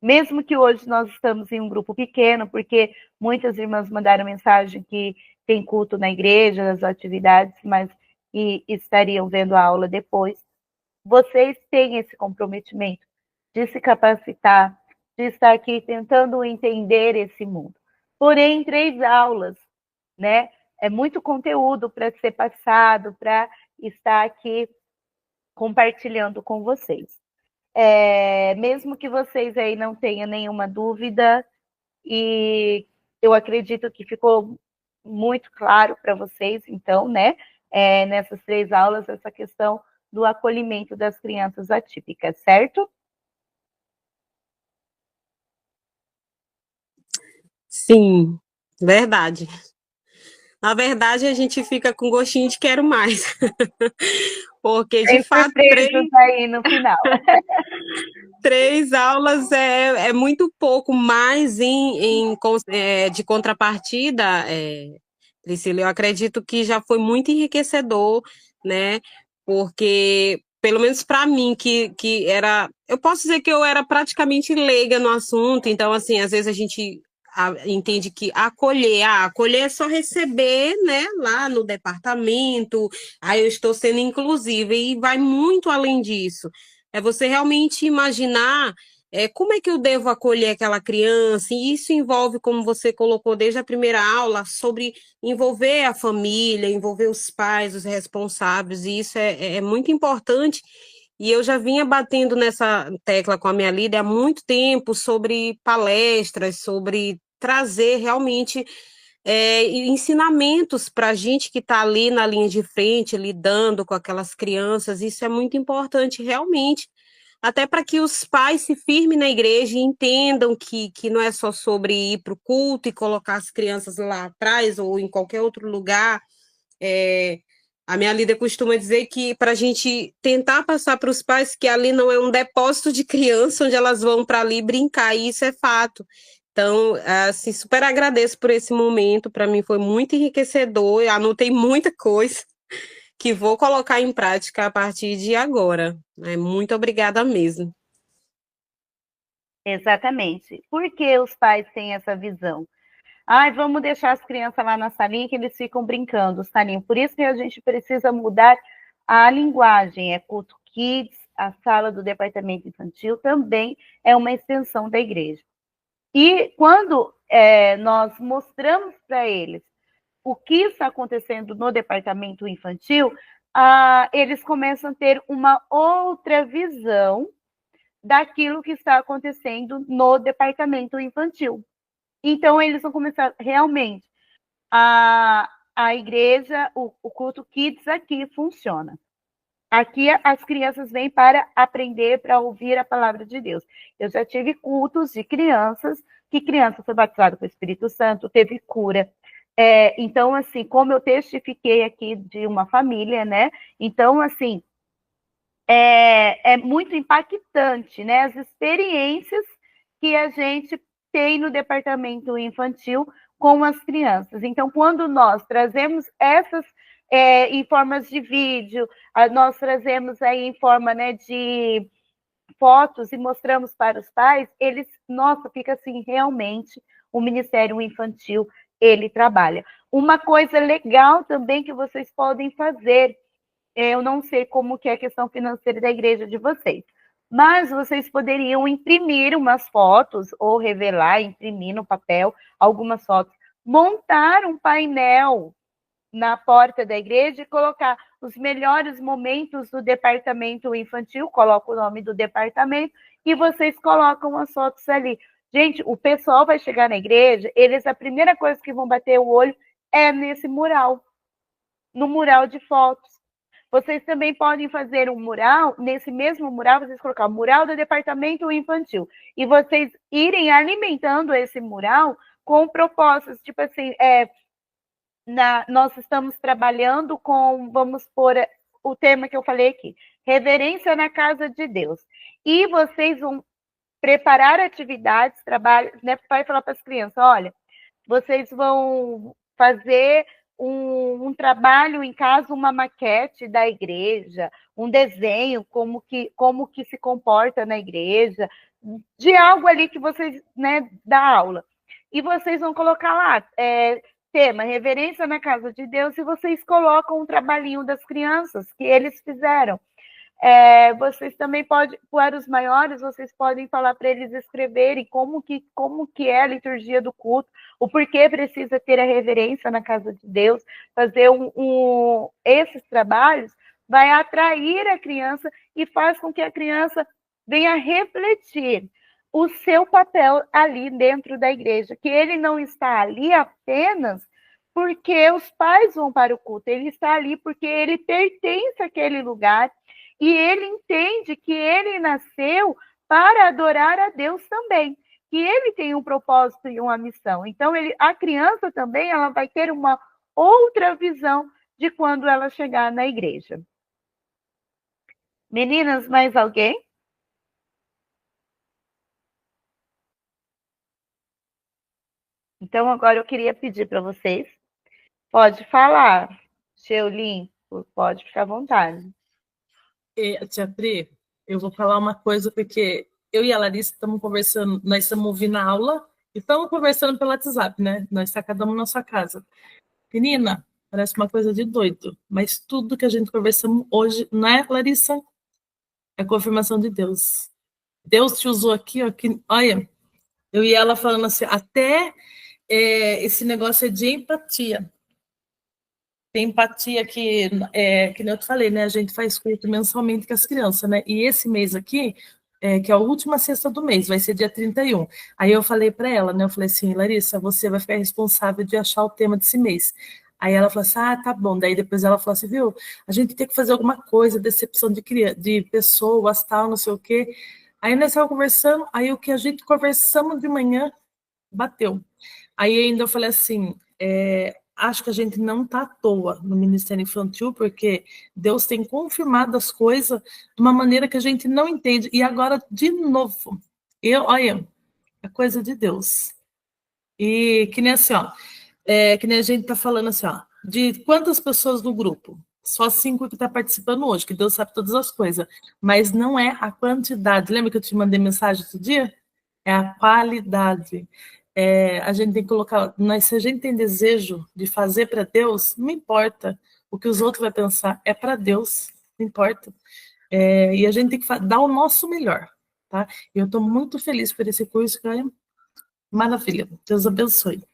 Mesmo que hoje nós estamos em um grupo pequeno, porque muitas irmãs mandaram mensagem que tem culto na igreja, nas atividades, mas e estariam vendo a aula depois. Vocês têm esse comprometimento de se capacitar, de estar aqui tentando entender esse mundo. Porém, 3 aulas, né? É muito conteúdo para ser passado, para estar aqui compartilhando com vocês. Mesmo que vocês aí não tenham nenhuma dúvida, e eu acredito que ficou muito claro para vocês, então, né? Nessas 3 aulas, essa questão do acolhimento das crianças atípicas, certo? Sim, Verdade. Na verdade, a gente fica com gostinho de quero mais. Porque, de Tem fato, surpresas aí no final. 3 aulas é muito pouco, mas de contrapartida, Priscila, eu acredito que já foi muito enriquecedor, né? Porque, pelo menos para mim, que era. Eu posso dizer que eu era praticamente leiga no assunto, então, assim, às vezes a gente entende que acolher é só receber, né, lá no departamento, aí eu estou sendo inclusiva, e vai muito além disso. É você realmente imaginar como é que eu devo acolher aquela criança, e isso envolve, como você colocou desde a primeira aula, sobre envolver a família, envolver os pais, os responsáveis, e isso é muito importante. E eu já vinha batendo nessa tecla com a minha líder há muito tempo sobre palestras, sobre trazer realmente ensinamentos para a gente que está ali na linha de frente, lidando com aquelas crianças. Isso é muito importante, realmente, até para que os pais se firmem na igreja e entendam que não é só sobre ir para o culto e colocar as crianças lá atrás ou em qualquer outro lugar. A minha líder costuma dizer que para a gente tentar passar para os pais que ali não é um depósito de criança onde elas vão para ali brincar, e isso é fato. Então, assim, super agradeço por esse momento, para mim foi muito enriquecedor, eu anotei muita coisa que vou colocar em prática a partir de agora. Muito obrigada mesmo. Exatamente. Por que os pais têm essa visão? Ai, vamos deixar as crianças lá na salinha que eles ficam brincando, salinho. Por isso que a gente precisa mudar a linguagem. É culto kids, a sala do departamento infantil também é uma extensão da igreja. E quando nós mostramos para eles o que está acontecendo no departamento infantil, eles começam a ter uma outra visão daquilo que está acontecendo no departamento infantil. Então, eles vão começar realmente a igreja, o culto kids aqui funciona. Aqui as crianças vêm para aprender, para ouvir a palavra de Deus. Eu já tive cultos de crianças, que criança foi batizada com o Espírito Santo, teve cura. Então, assim, como eu testifiquei aqui de uma família, né? Então, assim, é muito impactante, né? As experiências que a gente tem no departamento infantil com as crianças. Então, quando nós trazemos essas em formas de vídeo, nós trazemos aí em forma, né, de fotos e mostramos para os pais, eles, nossa, fica assim, realmente, o Ministério Infantil, ele trabalha. Uma coisa legal também que vocês podem fazer, eu não sei como que é a questão financeira da igreja de vocês, mas vocês poderiam imprimir umas fotos ou revelar, imprimir no papel algumas fotos, montar um painel na porta da igreja e colocar os melhores momentos do departamento infantil, coloca o nome do departamento e vocês colocam as fotos ali. Gente, o pessoal vai chegar na igreja, eles, a primeira coisa que vão bater o olho é nesse mural, no mural de fotos. Vocês também podem fazer um mural, nesse mesmo mural, vocês colocar o mural do departamento infantil, e vocês irem alimentando esse mural com propostas, tipo assim, nós estamos trabalhando com, vamos pôr o tema que eu falei aqui, reverência na casa de Deus. E vocês vão preparar atividades, trabalhos, né? Vai falar para as crianças, olha, vocês vão fazer um trabalho em casa, uma maquete da igreja, um desenho, como que se comporta na igreja, de algo ali que vocês, né, da aula. E vocês vão colocar lá, tema, reverência na casa de Deus, e vocês colocam um trabalhinho das crianças que eles fizeram. Vocês também podem, para os maiores, vocês podem falar para eles escreverem como que é a liturgia do culto, o porquê precisa ter a reverência na casa de Deus, fazer esses trabalhos vai atrair a criança e faz com que a criança venha refletir o seu papel ali dentro da igreja, que ele não está ali apenas porque os pais vão para o culto, ele está ali porque ele pertence àquele lugar e ele entende que ele nasceu para adorar a Deus também. que ele tem um propósito e uma missão. Então, a criança também ela vai ter uma outra visão de quando ela chegar na igreja. Meninas, mais alguém? Então, agora eu queria pedir para vocês, pode falar, Sheolin, pode ficar à vontade. Tia Pri, eu vou falar uma coisa, porque eu e a Larissa estamos conversando, nós estamos ouvindo a aula e estamos conversando pelo WhatsApp, né? Nós está cada um na sua casa. Menina, parece uma coisa de doido, mas tudo que a gente conversamos hoje, não é, Larissa? É confirmação de Deus. Deus te usou aqui, ó, que, olha, eu e ela falando assim, até esse negócio é de empatia. Tem empatia que nem eu te falei, né? A gente faz culto mensalmente com as crianças, né? E esse mês aqui, que é a última sexta do mês, vai ser dia 31. Aí eu falei para ela, né? Eu falei assim, Larissa, você vai ficar responsável de achar o tema desse mês. Aí ela falou assim, tá bom. Daí depois ela falou assim, viu, a gente tem que fazer alguma coisa, decepção de pessoas, tal, não sei o quê. Aí nós estávamos conversando, aí o que a gente conversamos de manhã bateu. Aí ainda eu falei assim, acho que a gente não está à toa no Ministério Infantil, porque Deus tem confirmado as coisas de uma maneira que a gente não entende. E agora, de novo, olha, é coisa de Deus. E que nem assim, ó, que nem a gente está falando assim, ó, de quantas pessoas no grupo? Só 5 que está participando hoje, que Deus sabe todas as coisas. Mas não é a quantidade. Lembra que eu te mandei mensagem outro dia? É a qualidade. A gente tem que colocar, mas se a gente tem desejo de fazer para Deus, não importa o que os outros vão pensar, é para Deus, não importa. E a gente tem que dar o nosso melhor, tá? Eu estou muito feliz por esse curso, cara. Maravilha, Deus abençoe.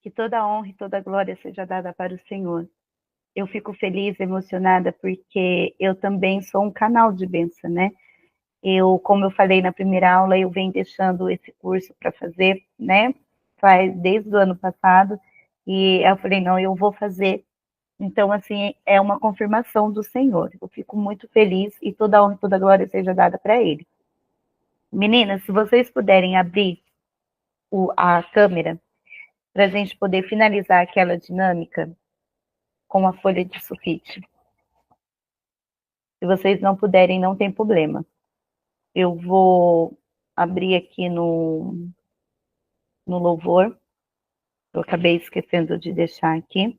Que toda a honra e toda a glória seja dada para o Senhor. Eu fico feliz, emocionada, porque eu também sou um canal de bênção, né? Como eu falei na primeira aula, eu venho deixando esse curso para fazer, né? Faz desde o ano passado, e eu falei, não, eu vou fazer. Então, assim, é uma confirmação do Senhor. Eu fico muito feliz e toda a honra e toda a glória seja dada para Ele. Meninas, se vocês puderem abrir a câmera, para a gente poder finalizar aquela dinâmica com a folha de sulfite. Se vocês não puderem, não tem problema. Eu vou abrir aqui no louvor. Eu acabei esquecendo de deixar aqui.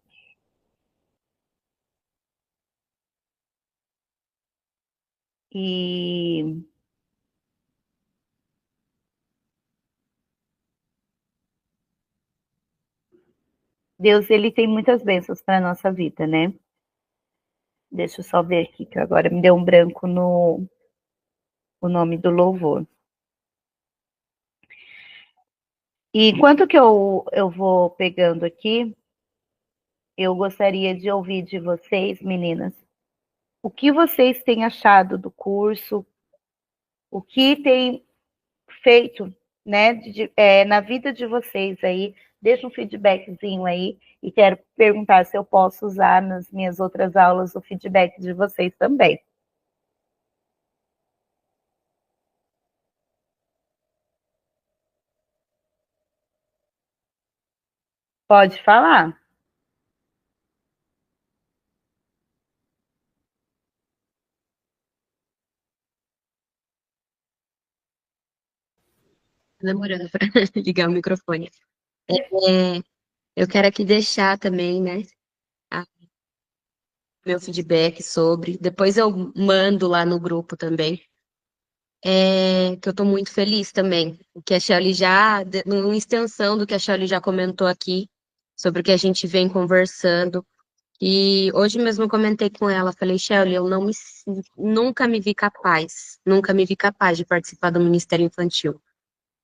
E Deus, ele tem muitas bênçãos para a nossa vida, né? Deixa eu só ver aqui, que agora me deu um branco no o nome do louvor. E enquanto que eu vou pegando aqui, eu gostaria de ouvir de vocês, meninas, o que vocês têm achado do curso, o que tem feito, né, na vida de vocês aí. Deixa um feedbackzinho aí e quero perguntar se eu posso usar nas minhas outras aulas o feedback de vocês também. Pode falar. Demorando para ligar o microfone. Eu quero aqui deixar também, né, meu feedback sobre. Depois eu mando lá no grupo também. Que eu estou muito feliz também. Que a Shelly numa extensão do que a Shelly já comentou aqui, sobre o que a gente vem conversando. E hoje mesmo eu comentei com ela, falei, Shelly, eu nunca me vi capaz de participar do Ministério Infantil.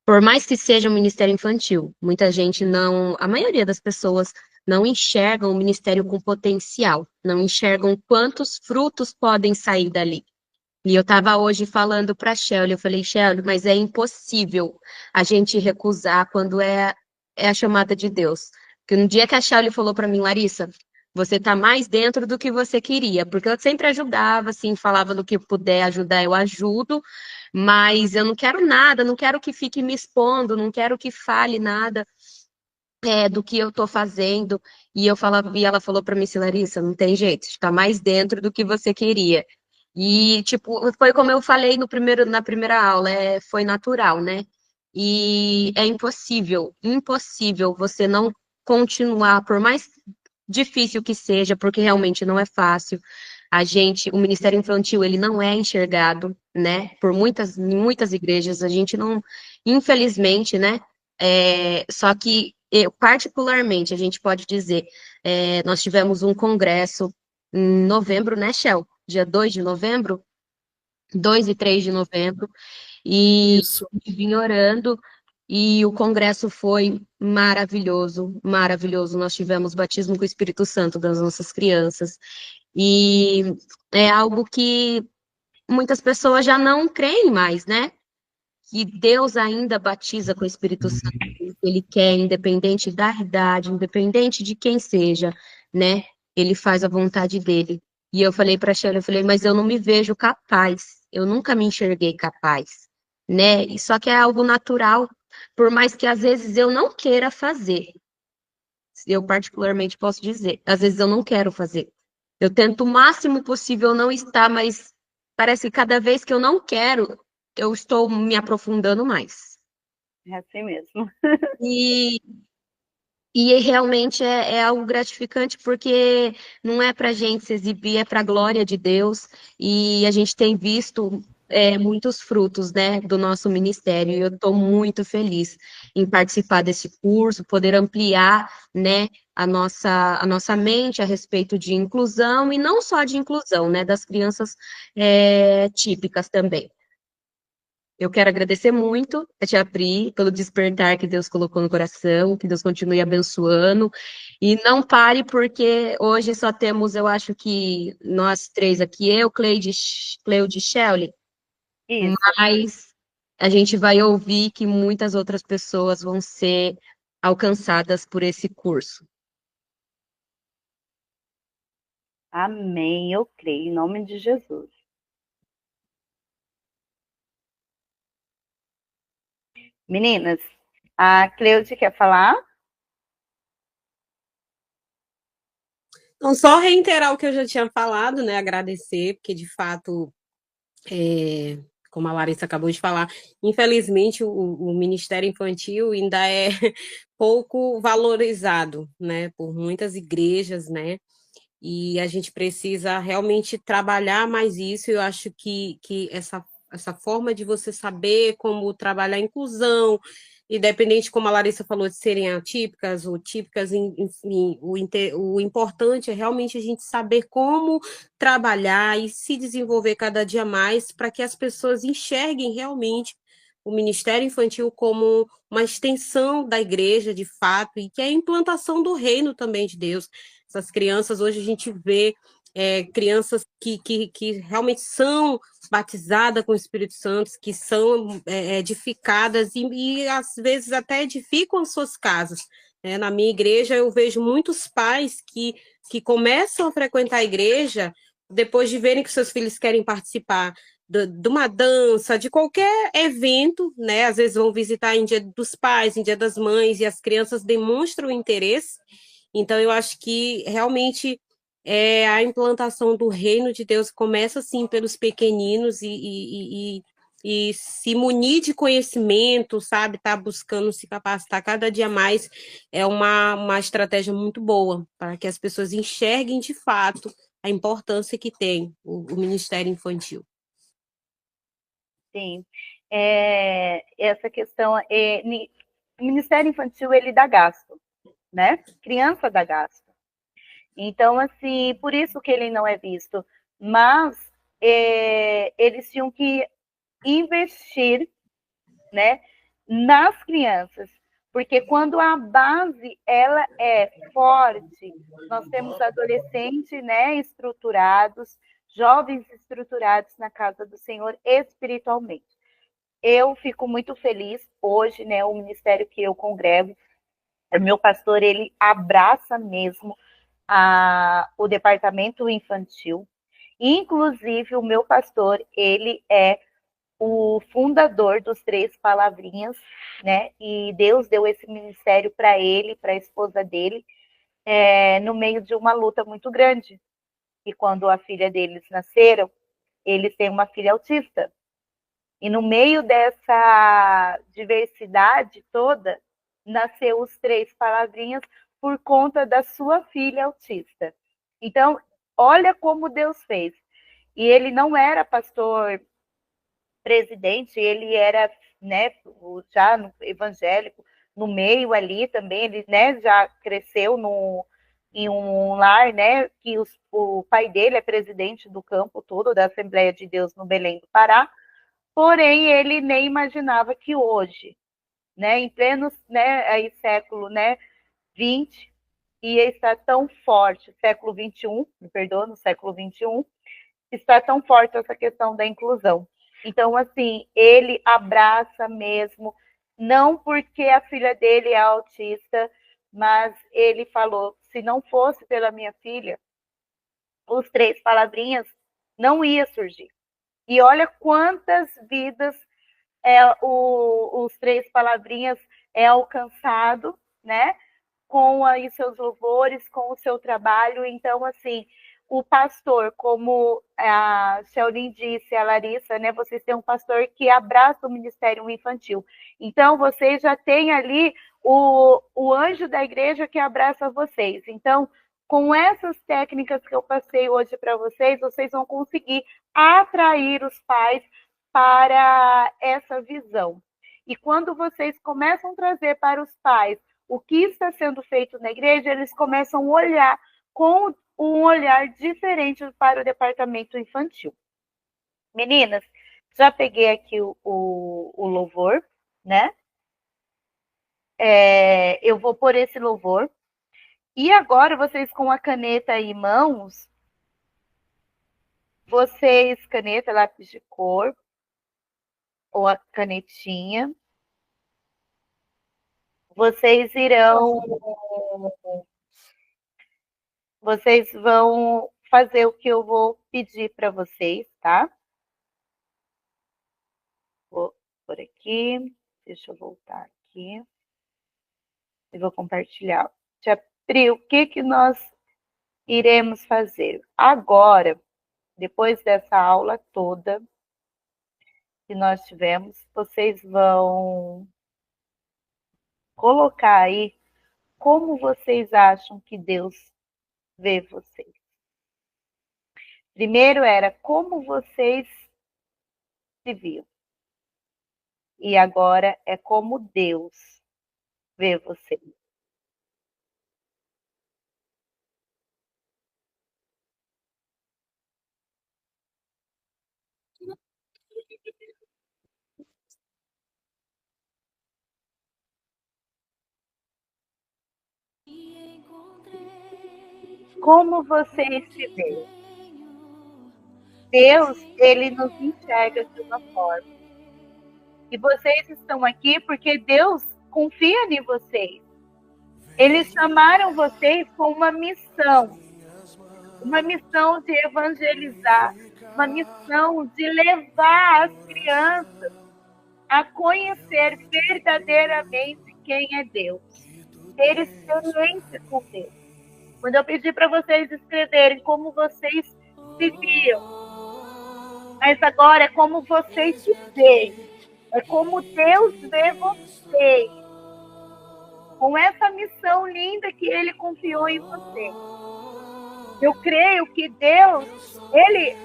Por mais que seja um ministério infantil, muita gente a maioria das pessoas não enxergam o ministério com potencial, não enxergam quantos frutos podem sair dali. E eu estava hoje falando para a Shelly, eu falei, Shelly, mas é impossível a gente recusar quando é a chamada de Deus. Porque no dia que a Shelly falou para mim, Larissa, Você está mais dentro do que você queria, porque eu sempre ajudava, assim, falava do que puder ajudar, eu ajudo, mas eu não quero nada, não quero que fique me expondo, não quero que fale nada do que eu estou fazendo. E ela falou para mim, assim, Larissa, não tem jeito, está mais dentro do que você queria. E, tipo, foi como eu falei na primeira aula, foi natural, né? E é impossível, impossível você não continuar, por mais difícil que seja, porque realmente não é fácil. O Ministério Infantil, ele não é enxergado, né? Em muitas igrejas, a gente não, infelizmente, né? Só que, eu, particularmente, a gente pode dizer, nós tivemos um congresso em novembro, né, Shel? Dia 2 de novembro, 2 e 3 de novembro, e Isso. a gente vinha orando, e o congresso foi maravilhoso, maravilhoso. Nós tivemos batismo com o Espírito Santo das nossas crianças, e é algo que muitas pessoas já não creem mais, né? Que Deus ainda batiza com o Espírito Santo, ele quer, independente da idade, independente de quem seja, né? Ele faz a vontade dele. E eu falei para a Sheila, eu falei, mas eu não me vejo capaz, eu nunca me enxerguei capaz, né? E só que é algo natural, por mais que às vezes eu não queira fazer. Eu particularmente posso dizer, às vezes eu não quero fazer. Eu tento o máximo possível não estar, mas parece que cada vez que eu não quero, eu estou me aprofundando mais. É assim mesmo. E, e realmente é algo gratificante, porque não é para a gente se exibir, é para a glória de Deus. E a gente tem visto muitos frutos, né, do nosso ministério. E eu estou muito feliz em participar desse curso, poder ampliar, né, a nossa mente a respeito de inclusão, e não só de inclusão, né, das crianças típicas também. Eu quero agradecer muito a Tia Pri pelo despertar que Deus colocou no coração, que Deus continue abençoando. E não pare, porque hoje só temos, eu acho que nós três aqui, eu, Cleude e Shelley, Isso. mas a gente vai ouvir que muitas outras pessoas vão ser alcançadas por esse curso. Amém, eu creio, em nome de Jesus. Meninas, a Cleude quer falar? Então, só reiterar o que eu já tinha falado, né? Agradecer, porque de fato, como a Larissa acabou de falar, infelizmente o Ministério Infantil ainda é pouco valorizado, né? Por muitas igrejas, né? E a gente precisa realmente trabalhar mais isso. Eu acho que essa forma de você saber como trabalhar a inclusão, independente, como a Larissa falou, de serem atípicas ou típicas, enfim, o importante é realmente a gente saber como trabalhar e se desenvolver cada dia mais para que as pessoas enxerguem realmente o Ministério Infantil como uma extensão da igreja, de fato, e que é a implantação do reino também de Deus. Essas crianças, hoje a gente vê crianças que realmente são batizadas com o Espírito Santo, que são edificadas e às vezes até edificam as suas casas. Na minha igreja, eu vejo muitos pais que começam a frequentar a igreja depois de verem que seus filhos querem participar de uma dança, de qualquer evento, né? Às vezes vão visitar em Dia dos Pais, em Dia das Mães, e as crianças demonstram interesse. Então, eu acho que realmente a implantação do reino de Deus começa, sim, pelos pequeninos e se munir de conhecimento, sabe? Tá buscando se capacitar cada dia mais é uma estratégia muito boa para que as pessoas enxerguem de fato a importância que tem o Ministério Infantil. Sim. Essa questão, o Ministério Infantil, ele dá gasto, né? Criança dá gasto. Então, assim, por isso que ele não é visto. Mas eles tinham que investir, né, nas crianças, porque quando a base ela é forte, nós temos adolescentes, né, estruturados, jovens estruturados na casa do Senhor espiritualmente. Eu fico muito feliz hoje, né, o ministério que eu congrego, o meu pastor, ele abraça mesmo o departamento infantil. Inclusive, o meu pastor, ele é o fundador dos Três Palavrinhas, né? E Deus deu esse ministério para ele, para a esposa dele, no meio de uma luta muito grande. E quando a filha deles nasceram, eles têm uma filha autista. E no meio dessa diversidade toda, nasceu os Três Palavrinhas por conta da sua filha autista. Então, olha como Deus fez. E ele não era pastor presidente, ele era, né, já no evangélico, no meio ali também, ele, né, já cresceu em um lar, né, que o pai dele é presidente do campo todo da Assembleia de Deus no Belém do Pará, porém ele nem imaginava que hoje, né, em pleno, né, aí século, né, 20, ia estar tão forte, século 21, me perdoa, no século 21, está tão forte essa questão da inclusão. Então, assim, ele abraça mesmo, não porque a filha dele é autista, mas ele falou, se não fosse pela minha filha, os Três Palavrinhas não ia surgir. E olha quantas vidas os Três Palavrinhas é alcançado, né? Com aí seus louvores, com o seu trabalho. Então, assim, o pastor, como a Sheldon disse, a Larissa, né? Vocês têm um pastor que abraça o ministério infantil. Então, vocês já têm ali o anjo da igreja que abraça vocês. Então, com essas técnicas que eu passei hoje para vocês, vocês vão conseguir atrair os pais para essa visão. E quando vocês começam a trazer para os pais o que está sendo feito na igreja, eles começam a olhar com um olhar diferente para o departamento infantil. Meninas, já peguei aqui o louvor, né? Eu vou pôr esse louvor. E agora, vocês com a caneta em mãos, vocês, caneta, lápis de cor, ou a canetinha, vocês vão fazer o que eu vou pedir para vocês, tá? Vou por aqui, deixa eu voltar aqui. E vou compartilhar. Tia Pri, o que nós iremos fazer? Agora, depois dessa aula toda que nós tivemos, vocês vão colocar aí como vocês acham que Deus vê vocês. Primeiro era como vocês se viam. E agora é como Deus vê vocês. Como vocês se veem? Deus, ele nos enxerga de uma forma. E vocês estão aqui porque Deus confia em vocês. Eles chamaram vocês com uma missão de evangelizar, uma missão de levar as crianças a conhecer verdadeiramente quem é Deus, ter experiência com Deus. Quando eu pedi para vocês escreverem como vocês se viam, mas agora é como vocês se veem, é como Deus vê vocês, com essa missão linda que Ele confiou em você. Eu creio que Deus, Ele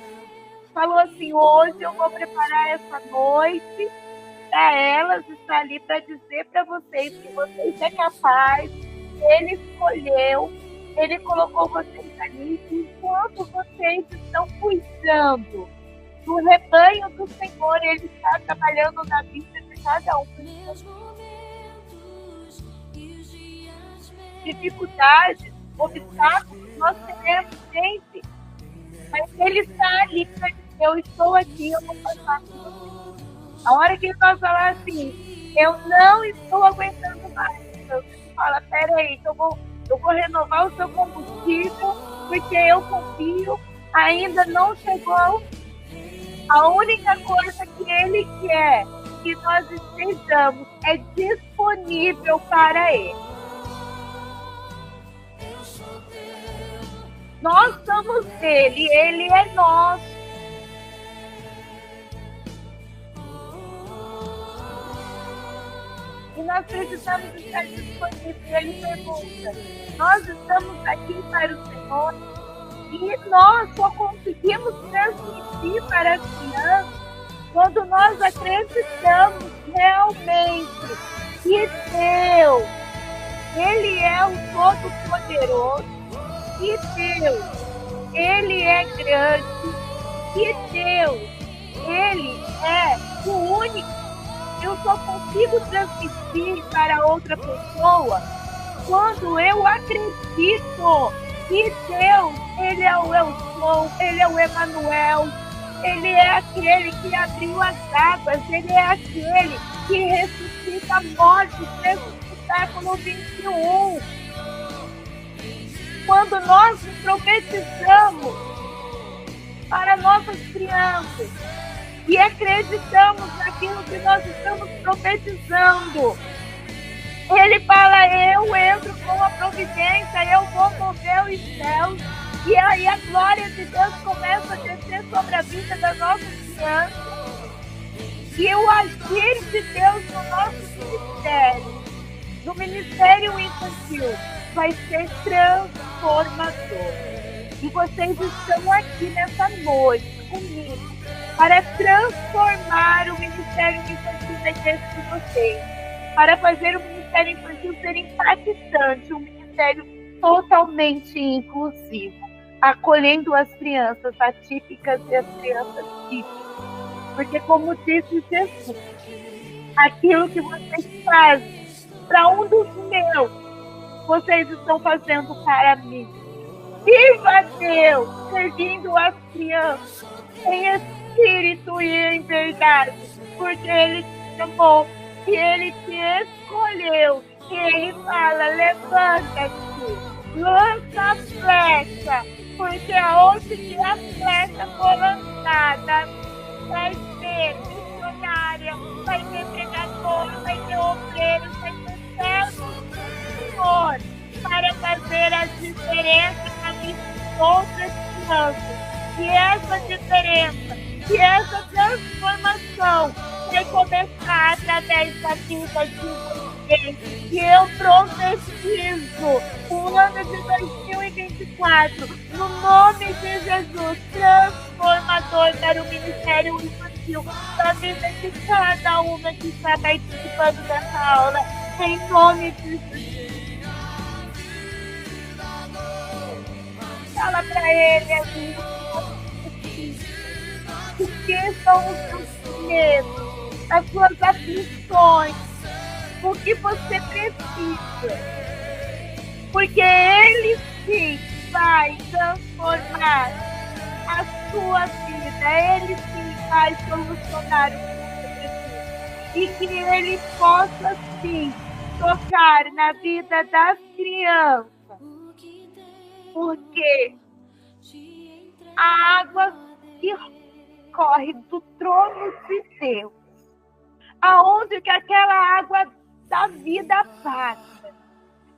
falou assim, hoje eu vou preparar essa noite para elas, estar ali para dizer para vocês que vocês é capaz, Ele escolheu, Ele colocou vocês ali, enquanto vocês estão cuidando do rebanho do Senhor, Ele está trabalhando na vida de cada um. Dificuldades, obstáculos, nós teremos sempre, mas Ele está ali para dizer, eu estou aqui, eu vou passar por você. A hora que nós falamos assim, eu não estou aguentando mais, então você fala, peraí, então eu vou renovar o seu combustível, porque eu confio, ainda não chegou. A única coisa que Ele quer que nós estejamos é disponível para Ele. Nós somos dele, Ele é nosso. E nós precisamos estar disponíveis. Ele pergunta: nós estamos aqui para o Senhor e nós só conseguimos transmitir para as crianças quando nós acreditamos realmente que Deus, Ele é o Todo-Poderoso, que Deus, Ele é grande, que Deus, Ele é o único. Eu só consigo transmitir para outra pessoa quando eu acredito que Deus, Ele é o Eu Sou, Ele é o Emanuel, Ele é aquele que abriu as águas, Ele é aquele que ressuscita mortos no século 21. Quando nós profetizamos para nossas crianças e acreditamos naquilo que nós estamos profetizando, Ele fala: eu entro com a providência, eu vou mover os céus. E aí a glória de Deus começa a descer sobre a vida das nossas crianças. E o agir de Deus no nosso ministério, no ministério infantil, vai ser transformador. E vocês estão aqui nessa noite comigo para transformar o ministério infantil da igreja de vocês, para fazer o ministério infantil ser impactante, um ministério totalmente inclusivo, acolhendo as crianças atípicas e as crianças típicas. Porque, como disse Jesus, aquilo que vocês fazem para um dos meus, vocês estão fazendo para mim. Viva Deus, servindo as crianças em espírito e em verdade, porque Ele te chamou e Ele te escolheu. E Ele fala: levanta-te, lança a flecha, porque aonde que a flecha for lançada, vai ter missionária, vai ter pregador, vai ter obreiro, vai ter servos do Senhor, para fazer a diferença na vida de outras crianças. E essa diferença, e essa transformação vai começar através da vida de vocês. E eu profetizo o ano de 2024, no nome de Jesus, transformador para o ministério infantil, da vida de cada uma que está participando dessa aula, em nome de Jesus. Fala para ele, amigo, o que são os seus medos, as suas aflições, o que você precisa, porque Ele sim vai transformar a sua vida, Ele sim vai solucionar o que você precisa, e que Ele possa sim tocar na vida das crianças, porque a água que corre do trono de Deus, aonde que aquela água da vida passa,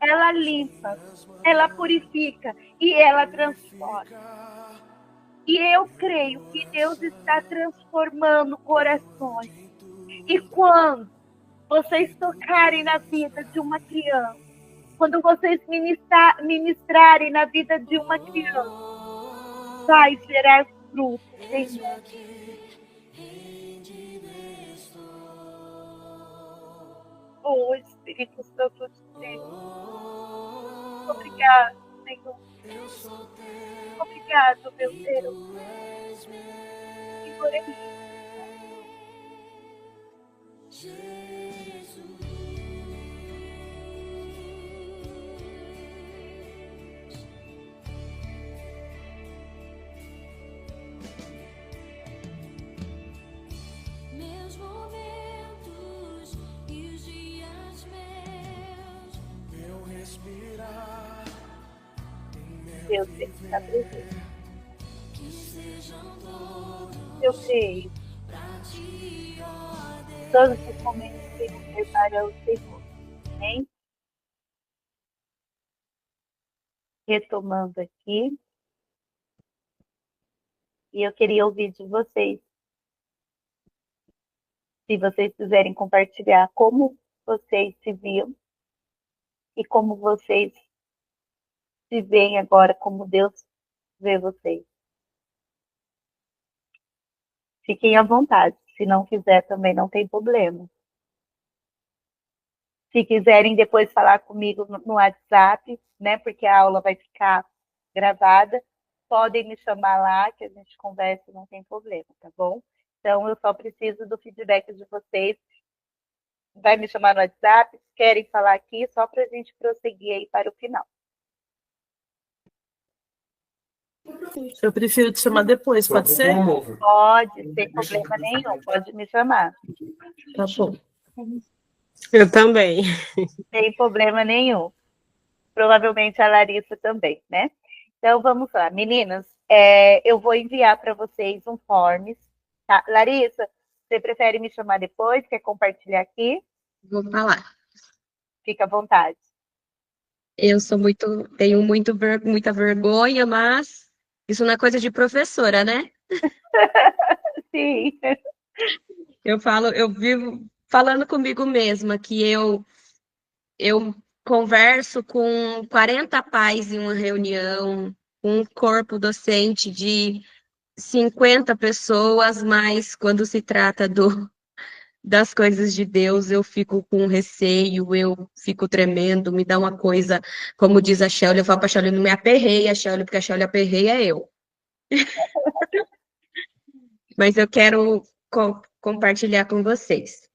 ela limpa, ela purifica e ela transforma. E eu creio que Deus está transformando corações. E quando vocês tocarem na vida de uma criança, quando vocês ministrarem na vida de uma criança, vai gerar frutos em nós. Oh, Espírito Santo de Deus. Obrigado, Senhor. Obrigado, meu Deus. Senhor, é meus momentos e os dias meus, meu respirar Deus sempre está presente. Eu creio. Todos os momentos têm que ser para o Senhor. Amém? Retomando aqui. E eu queria ouvir de vocês. Se vocês quiserem compartilhar como vocês se viam e como vocês se veem agora, como Deus vê vocês. Fiquem à vontade. Se não quiser, também não tem problema. Se quiserem depois falar comigo no WhatsApp, né? Porque a aula vai ficar gravada, podem me chamar lá, que a gente conversa, não tem problema, tá bom? Então, eu só preciso do feedback de vocês. Vai me chamar no WhatsApp, se querem falar aqui, só para a gente prosseguir aí para o final. Eu prefiro te chamar depois, pode ser? Pode, sem problema nenhum, pode me chamar. Tá bom. Eu também. Sem problema nenhum. Provavelmente a Larissa também, né? Então, vamos lá. Meninas, eu vou enviar para vocês um forms. Tá? Larissa, você prefere me chamar depois? Quer compartilhar aqui? Vou falar. Fica à vontade. Eu tenho muita vergonha, mas isso não é coisa de professora, né? Sim. Eu vivo falando comigo mesma que eu converso com 40 pais em uma reunião, um corpo docente de 50 pessoas, mas quando se trata das coisas de Deus, eu fico com receio, eu fico tremendo, me dá uma coisa, como diz a Shelly, eu falo para a Shelly, não me aperreia, Shelly, porque a Shelly aperreia eu. Mas eu quero compartilhar com vocês.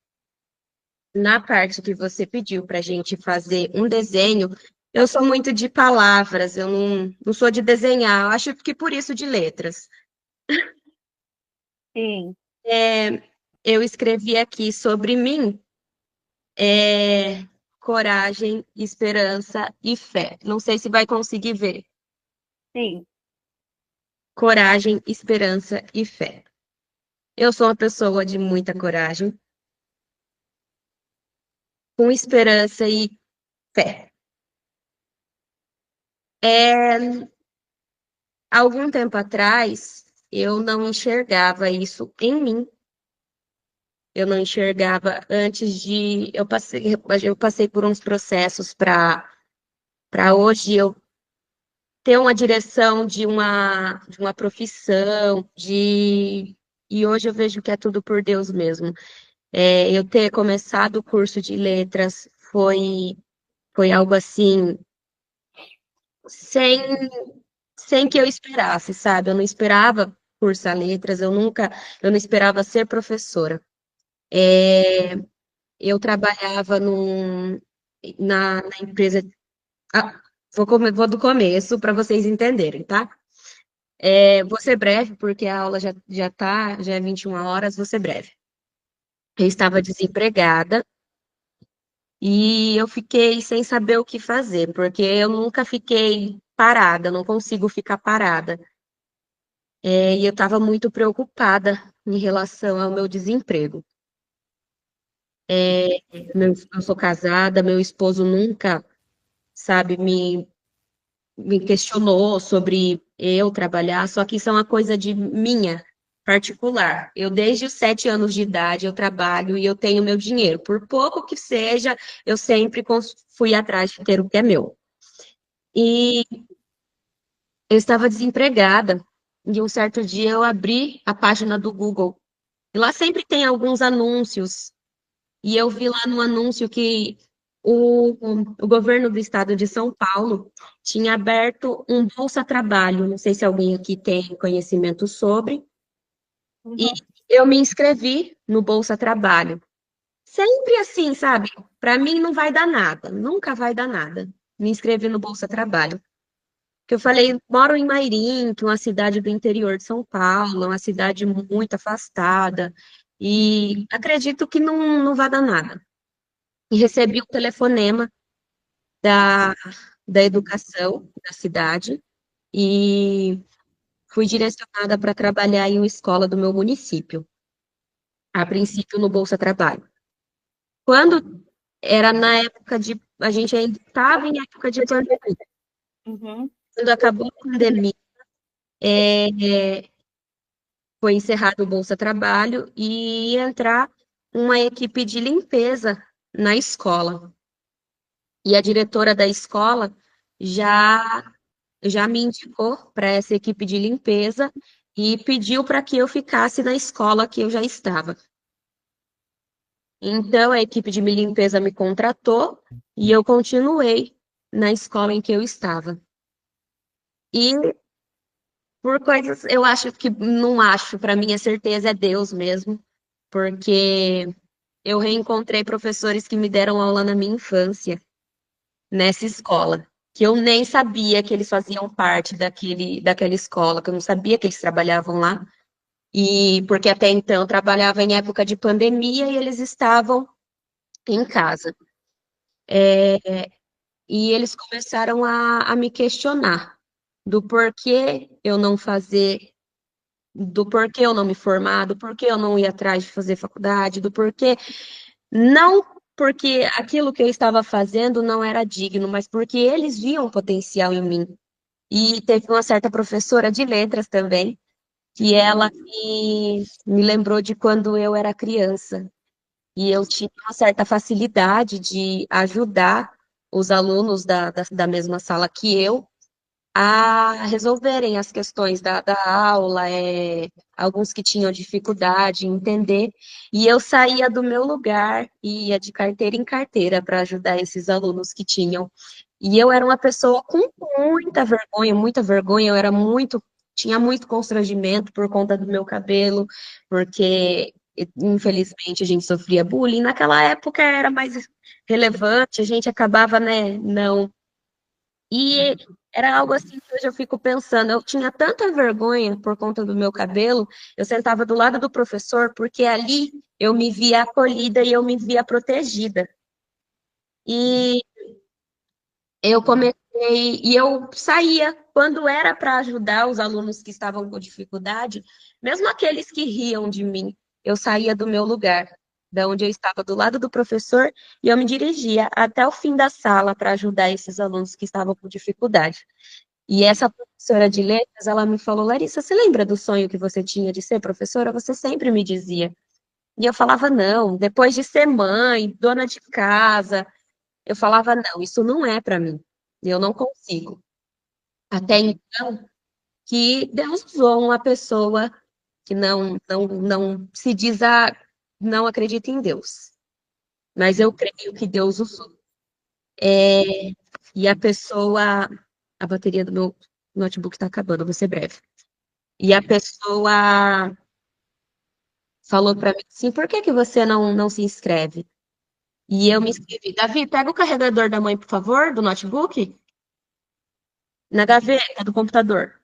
Na parte que você pediu para a gente fazer um desenho, eu sou muito de palavras, eu não sou de desenhar, eu acho que por isso de letras. Sim. Eu escrevi aqui sobre mim, coragem, esperança e fé. Não sei se vai conseguir ver. Sim. Coragem, esperança e fé. Eu sou uma pessoa de muita coragem, com esperança e fé. Algum tempo atrás, eu não enxergava isso em mim. Eu não enxergava antes de. Eu passei por uns processos para hoje eu ter uma direção de uma profissão, e hoje eu vejo que é tudo por Deus mesmo. Eu ter começado o curso de letras foi algo assim, sem, sem que eu esperasse, sabe? Eu não esperava cursar letras, eu não esperava ser professora. Eu trabalhava na empresa. Ah, vou do começo para vocês entenderem, tá? Vou ser breve, porque a aula já é 21 horas, vou ser breve. Eu estava desempregada e eu fiquei sem saber o que fazer, porque eu nunca fiquei parada, não consigo ficar parada. E eu estava muito preocupada em relação ao meu desemprego. Eu sou casada, meu esposo nunca, sabe, me questionou sobre eu trabalhar, só que isso é uma coisa de minha, particular. Eu, desde os 7 anos de idade, eu trabalho e eu tenho meu dinheiro. Por pouco que seja, eu sempre fui atrás de ter o que é meu. E eu estava desempregada, e um certo dia eu abri a página do Google, e lá sempre tem alguns anúncios, e eu vi lá no anúncio que o governo do estado de São Paulo tinha aberto um Bolsa Trabalho, não sei se alguém aqui tem conhecimento sobre, e eu me inscrevi no Bolsa Trabalho. Sempre assim, sabe? Para mim não vai dar nada, nunca vai dar nada. Me inscrevi no Bolsa Trabalho. Que eu falei, moro em Mairim, que é uma cidade do interior de São Paulo, uma cidade muito afastada, e acredito que não vai dar nada. E recebi um telefonema da educação da cidade, e fui direcionada para trabalhar em uma escola do meu município, a princípio no Bolsa Trabalho. Quando era na época de. A gente ainda estava em época de pandemia. Uhum. Quando acabou a pandemia, foi encerrado o Bolsa Trabalho e ia entrar uma equipe de limpeza na escola. E a diretora da escola já, já me indicou para essa equipe de limpeza e pediu para que eu ficasse na escola que eu já estava. Então, a equipe de limpeza me contratou e eu continuei na escola em que eu estava. E por coisas, eu acho que não acho, para mim a certeza é Deus mesmo, porque eu reencontrei professores que me deram aula na minha infância, nessa escola, que eu nem sabia que eles faziam parte daquela escola, que eu não sabia que eles trabalhavam lá, e porque até então eu trabalhava em época de pandemia e eles estavam em casa. E eles começaram a me questionar do porquê eu não fazer, do porquê eu não me formar, do porquê eu não ir atrás de fazer faculdade, do porquê. Não porque aquilo que eu estava fazendo não era digno, mas porque eles viam potencial em mim. E teve uma certa professora de letras também, que ela me lembrou de quando eu era criança. E eu tinha uma certa facilidade de ajudar os alunos da mesma sala que eu a resolverem as questões da aula, alguns que tinham dificuldade em entender, e eu saía do meu lugar e ia de carteira em carteira para ajudar esses alunos que tinham. E eu era uma pessoa com muita vergonha, eu era muito, tinha muito constrangimento por conta do meu cabelo, porque infelizmente a gente sofria bullying. Naquela época era mais relevante, a gente acabava, né, não. E era algo assim que hoje eu fico pensando. Eu tinha tanta vergonha por conta do meu cabelo, eu sentava do lado do professor, porque ali eu me via acolhida e eu me via protegida. E eu comecei, e eu saía quando era para ajudar os alunos que estavam com dificuldade, mesmo aqueles que riam de mim, eu saía do meu lugar, da onde eu estava do lado do professor, e eu me dirigia até o fim da sala para ajudar esses alunos que estavam com dificuldade. E essa professora de letras, ela me falou: Larissa, você lembra do sonho que você tinha de ser professora? Você sempre me dizia. E eu falava: não, depois de ser mãe, dona de casa, eu falava: não, isso não é para mim. Eu não consigo. Até então, que Deus usou uma pessoa que não se diz, não acredita em Deus. Mas eu creio que Deus usou. E a pessoa, a bateria do meu notebook está acabando, vou ser breve. E a pessoa falou para mim assim: por que que você não se inscreve? E eu me inscrevi. Davi, pega o carregador da mãe, por favor, do notebook, na gaveta do computador.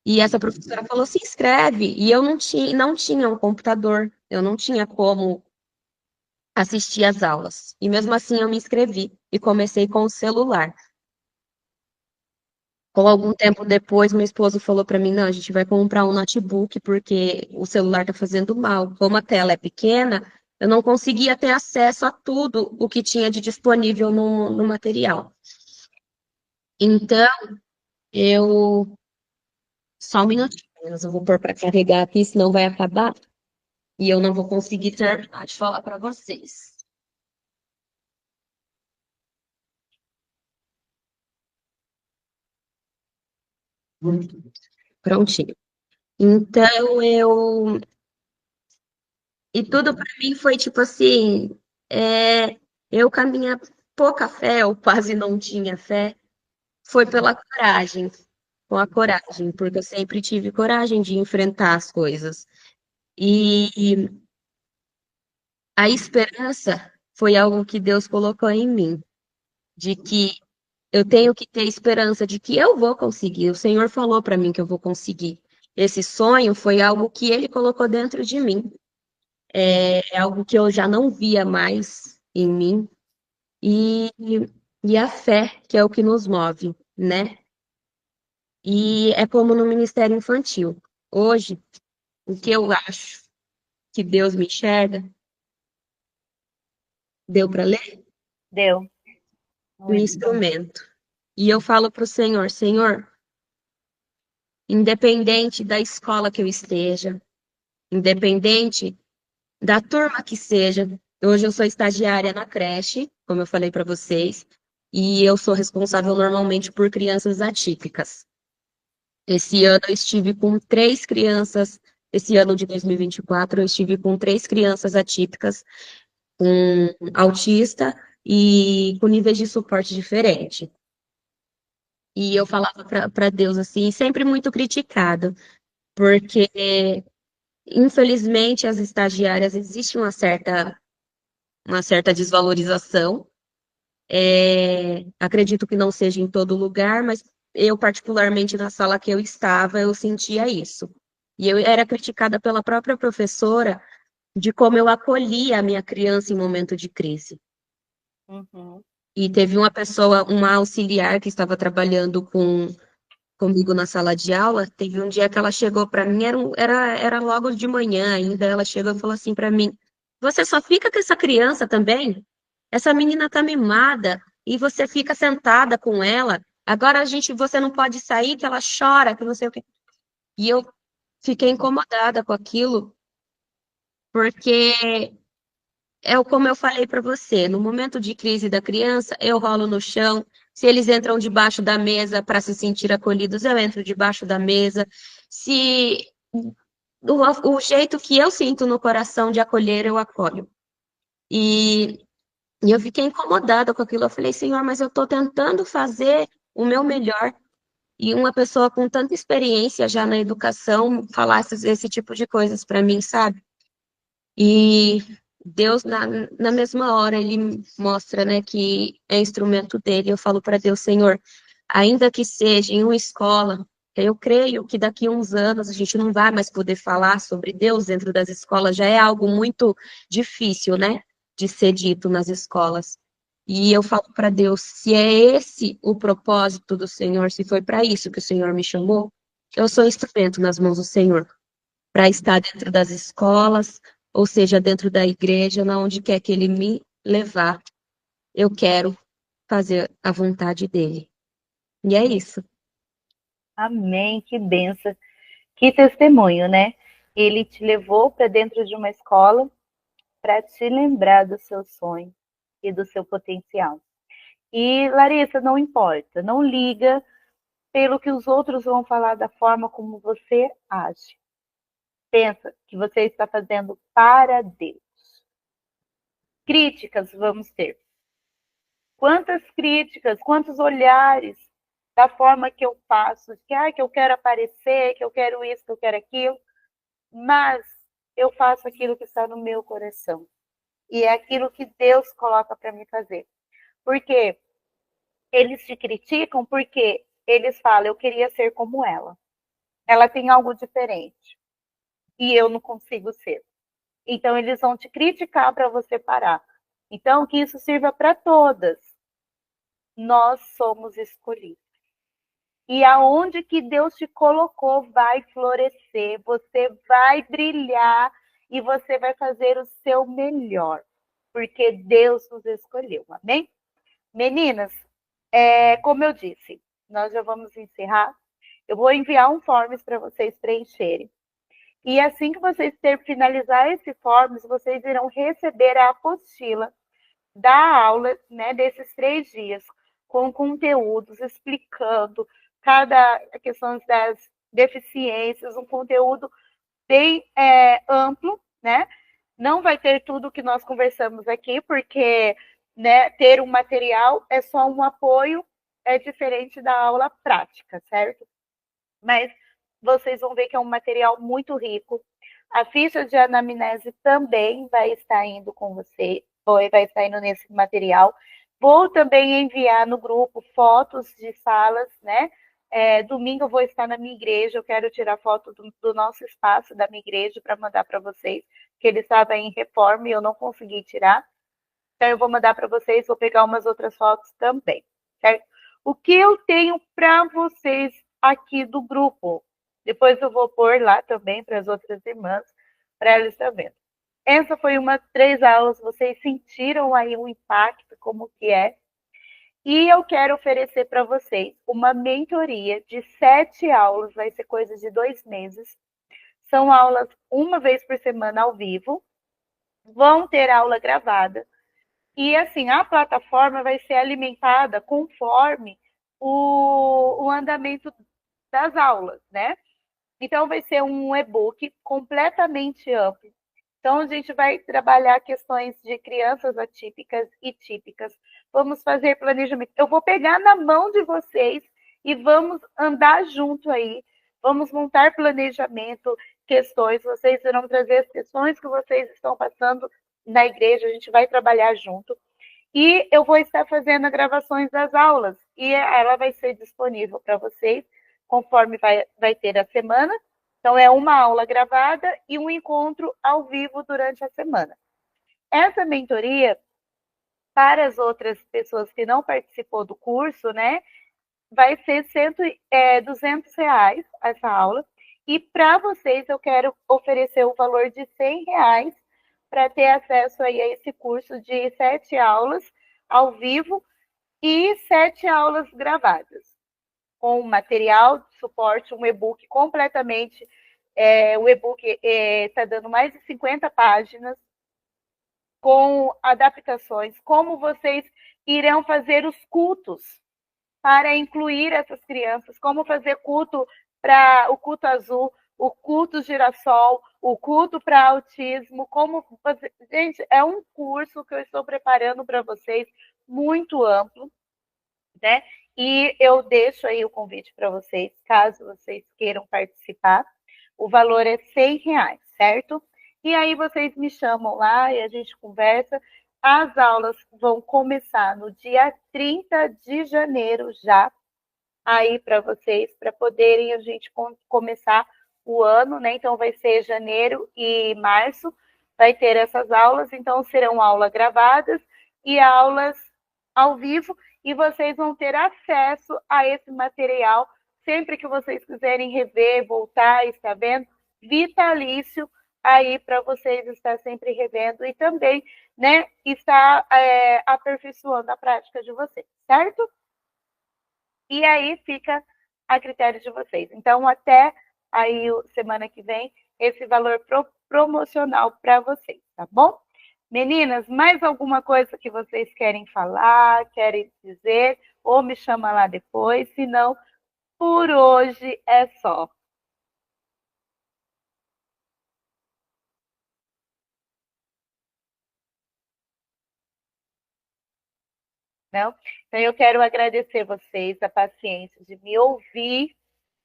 E essa professora falou: se inscreve. E eu não tinha um computador, eu não tinha como assistir às aulas. E mesmo assim eu me inscrevi e comecei com o celular. Com algum tempo depois, meu esposo falou para mim: não, a gente vai comprar um notebook porque o celular está fazendo mal. Como a tela é pequena, eu não conseguia ter acesso a tudo o que tinha de disponível no material. Então, eu. Só um minutinho, mas eu vou pôr para carregar aqui, senão vai acabar e eu não vou conseguir terminar de falar para vocês. Prontinho. Então, eu. E tudo para mim foi tipo assim, eu com a minha pouca fé, ou quase não tinha fé, foi pela coragem, com a coragem, porque eu sempre tive coragem de enfrentar as coisas. E a esperança foi algo que Deus colocou em mim, de que eu tenho que ter esperança de que eu vou conseguir. O Senhor falou para mim que eu vou conseguir. Esse sonho foi algo que Ele colocou dentro de mim. É algo que eu já não via mais em mim. E, e a fé, que é o que nos move, né? E é como no Ministério Infantil. Hoje, o que eu acho que Deus me enxerga, deu para ler? Deu. O Muito bom. instrumento. E eu falo para o Senhor, Senhor, independente da escola que eu esteja, independente da turma que seja, hoje eu sou estagiária na creche, como eu falei para vocês, e eu sou responsável normalmente por crianças atípicas. Esse ano eu estive com 3 crianças, esse ano de 2024, eu estive com 3 crianças atípicas, com autista e com níveis de suporte diferente. E eu falava para Deus assim, sempre muito criticado, porque infelizmente as estagiárias existe uma certa desvalorização. Acredito que não seja em todo lugar, mas eu, particularmente na sala que eu estava, eu sentia isso. E eu era criticada pela própria professora de como eu acolhia a minha criança em momento de crise. Uhum. E teve uma pessoa, uma auxiliar que estava trabalhando comigo na sala de aula, teve um dia que ela chegou para mim, era logo de manhã ainda, ela chegou e falou assim para mim, você só fica com essa criança também? Essa menina tá mimada e você fica sentada com ela. Agora você não pode sair, que ela chora, que não sei o quê. E eu fiquei incomodada com aquilo, porque como eu falei para você, no momento de crise da criança, eu rolo no chão. Se eles entram debaixo da mesa para se sentir acolhidos, eu entro debaixo da mesa. Se o jeito que eu sinto no coração de acolher, eu acolho. E, e eu fiquei incomodada com aquilo. Eu falei, Senhor, mas eu estou tentando fazer o meu melhor. E uma pessoa com tanta experiência já na educação falar esse tipo de coisas para mim, sabe? E Deus, na mesma hora, ele mostra, né, que é instrumento dele. Eu falo para Deus, Senhor, ainda que seja em uma escola, eu creio que daqui a uns anos a gente não vai mais poder falar sobre Deus dentro das escolas, já é algo muito difícil, né, de ser dito nas escolas. E eu falo para Deus, se é esse o propósito do Senhor, se foi para isso que o Senhor me chamou, eu sou instrumento nas mãos do Senhor para estar dentro das escolas, ou seja, dentro da igreja, na onde quer que ele me levar, eu quero fazer a vontade dele. E é isso. Amém, que benção. Que testemunho, né? Ele te levou para dentro de uma escola para te lembrar do seu sonho e do seu potencial. E, Larissa, não importa, não liga pelo que os outros vão falar da forma como você age. Pensa que você está fazendo para Deus. Críticas vamos ter. Quantas críticas, quantos olhares da forma que eu faço, que eu quero aparecer, que eu quero isso, que eu quero aquilo, mas eu faço aquilo que está no meu coração. E é aquilo que Deus coloca para me fazer. Porque eles te criticam porque eles falam, eu queria ser como ela. Ela tem algo diferente. E eu não consigo ser. Então, eles vão te criticar para você parar. Então, que isso sirva para todas. Nós somos escolhidos. E aonde que Deus te colocou vai florescer, você vai brilhar e você vai fazer o seu melhor, porque Deus nos escolheu, amém? Meninas, como eu disse, nós já vamos encerrar. Eu vou enviar um forms para vocês preencherem. E assim que vocês finalizar esse forms, vocês irão receber a apostila da aula, né, desses 3 dias, com conteúdos explicando cada questão das deficiências, um conteúdo bem amplo, né? Não vai ter tudo que nós conversamos aqui, porque, né, ter um material é só um apoio, é diferente da aula prática, certo? Mas vocês vão ver que é um material muito rico. A ficha de anamnese também vai estar indo com você, vai estar indo nesse material. Vou também enviar no grupo fotos de salas, né? Domingo eu vou estar na minha igreja, eu quero tirar foto do nosso espaço, da minha igreja, para mandar para vocês, que ele estava em reforma e eu não consegui tirar. Então eu vou mandar para vocês, vou pegar umas outras fotos também, certo? O que eu tenho para vocês aqui do grupo. Depois eu vou pôr lá também para as outras irmãs, para elas também. Essa foi uma 3 aulas, vocês sentiram aí o impacto, como que é. E eu quero oferecer para vocês uma mentoria de 7 aulas, vai ser coisa de 2 meses. São aulas uma vez por semana ao vivo, vão ter aula gravada. E assim, a plataforma vai ser alimentada conforme o andamento das aulas, né? Então, vai ser um e-book completamente amplo. Então, a gente vai trabalhar questões de crianças atípicas e típicas. Vamos fazer planejamento. Eu vou pegar na mão de vocês e vamos andar junto aí. Vamos montar planejamento, questões. Vocês irão trazer as questões que vocês estão passando na igreja. A gente vai trabalhar junto. E eu vou estar fazendo as gravações das aulas. E ela vai ser disponível para vocês conforme vai ter a semana. Então, é uma aula gravada e um encontro ao vivo durante a semana. Essa mentoria, para as outras pessoas que não participou do curso, né, vai ser R$200 essa aula. E para vocês, eu quero oferecer o valor de R$100 para ter acesso aí a esse curso de 7 aulas ao vivo e 7 aulas gravadas, com material de suporte, um e-book completamente. O e-book está dando mais de 50 páginas, com adaptações, como vocês irão fazer os cultos para incluir essas crianças, como fazer culto para o culto azul, o culto girassol, o culto para autismo, como fazer... Gente, é um curso que eu estou preparando para vocês, muito amplo, né? E eu deixo aí o convite para vocês, caso vocês queiram participar. O valor é R$100, certo? E aí vocês me chamam lá e a gente conversa. As aulas vão começar no dia 30 de janeiro já, aí para vocês, para poderem a gente começar o ano, né? Então vai ser janeiro e março, vai ter essas aulas, então serão aulas gravadas e aulas ao vivo, e vocês vão ter acesso a esse material sempre que vocês quiserem rever, voltar, está vendo? Vitalício aí para vocês estar sempre revendo e também, né, estar aperfeiçoando a prática de vocês, certo? E aí fica a critério de vocês. Então, até aí semana que vem, esse valor promocional para vocês, tá bom? Meninas, mais alguma coisa que vocês querem falar, querem dizer, ou me chama lá depois, se não, por hoje é só. Não? Então, eu quero agradecer vocês a paciência de me ouvir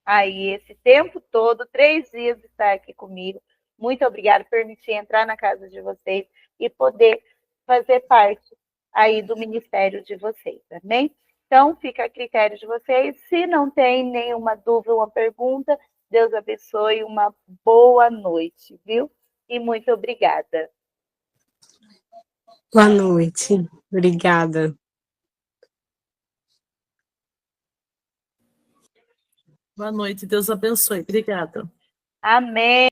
aí esse tempo todo, 3 dias de estar aqui comigo. Muito obrigada por permitir entrar na casa de vocês e poder fazer parte aí do ministério de vocês, amém? Então, fica a critério de vocês. Se não tem nenhuma dúvida ou uma pergunta, Deus abençoe, uma boa noite, viu? E muito obrigada. Boa noite. Obrigada. Boa noite, Deus abençoe. Obrigada. Amém.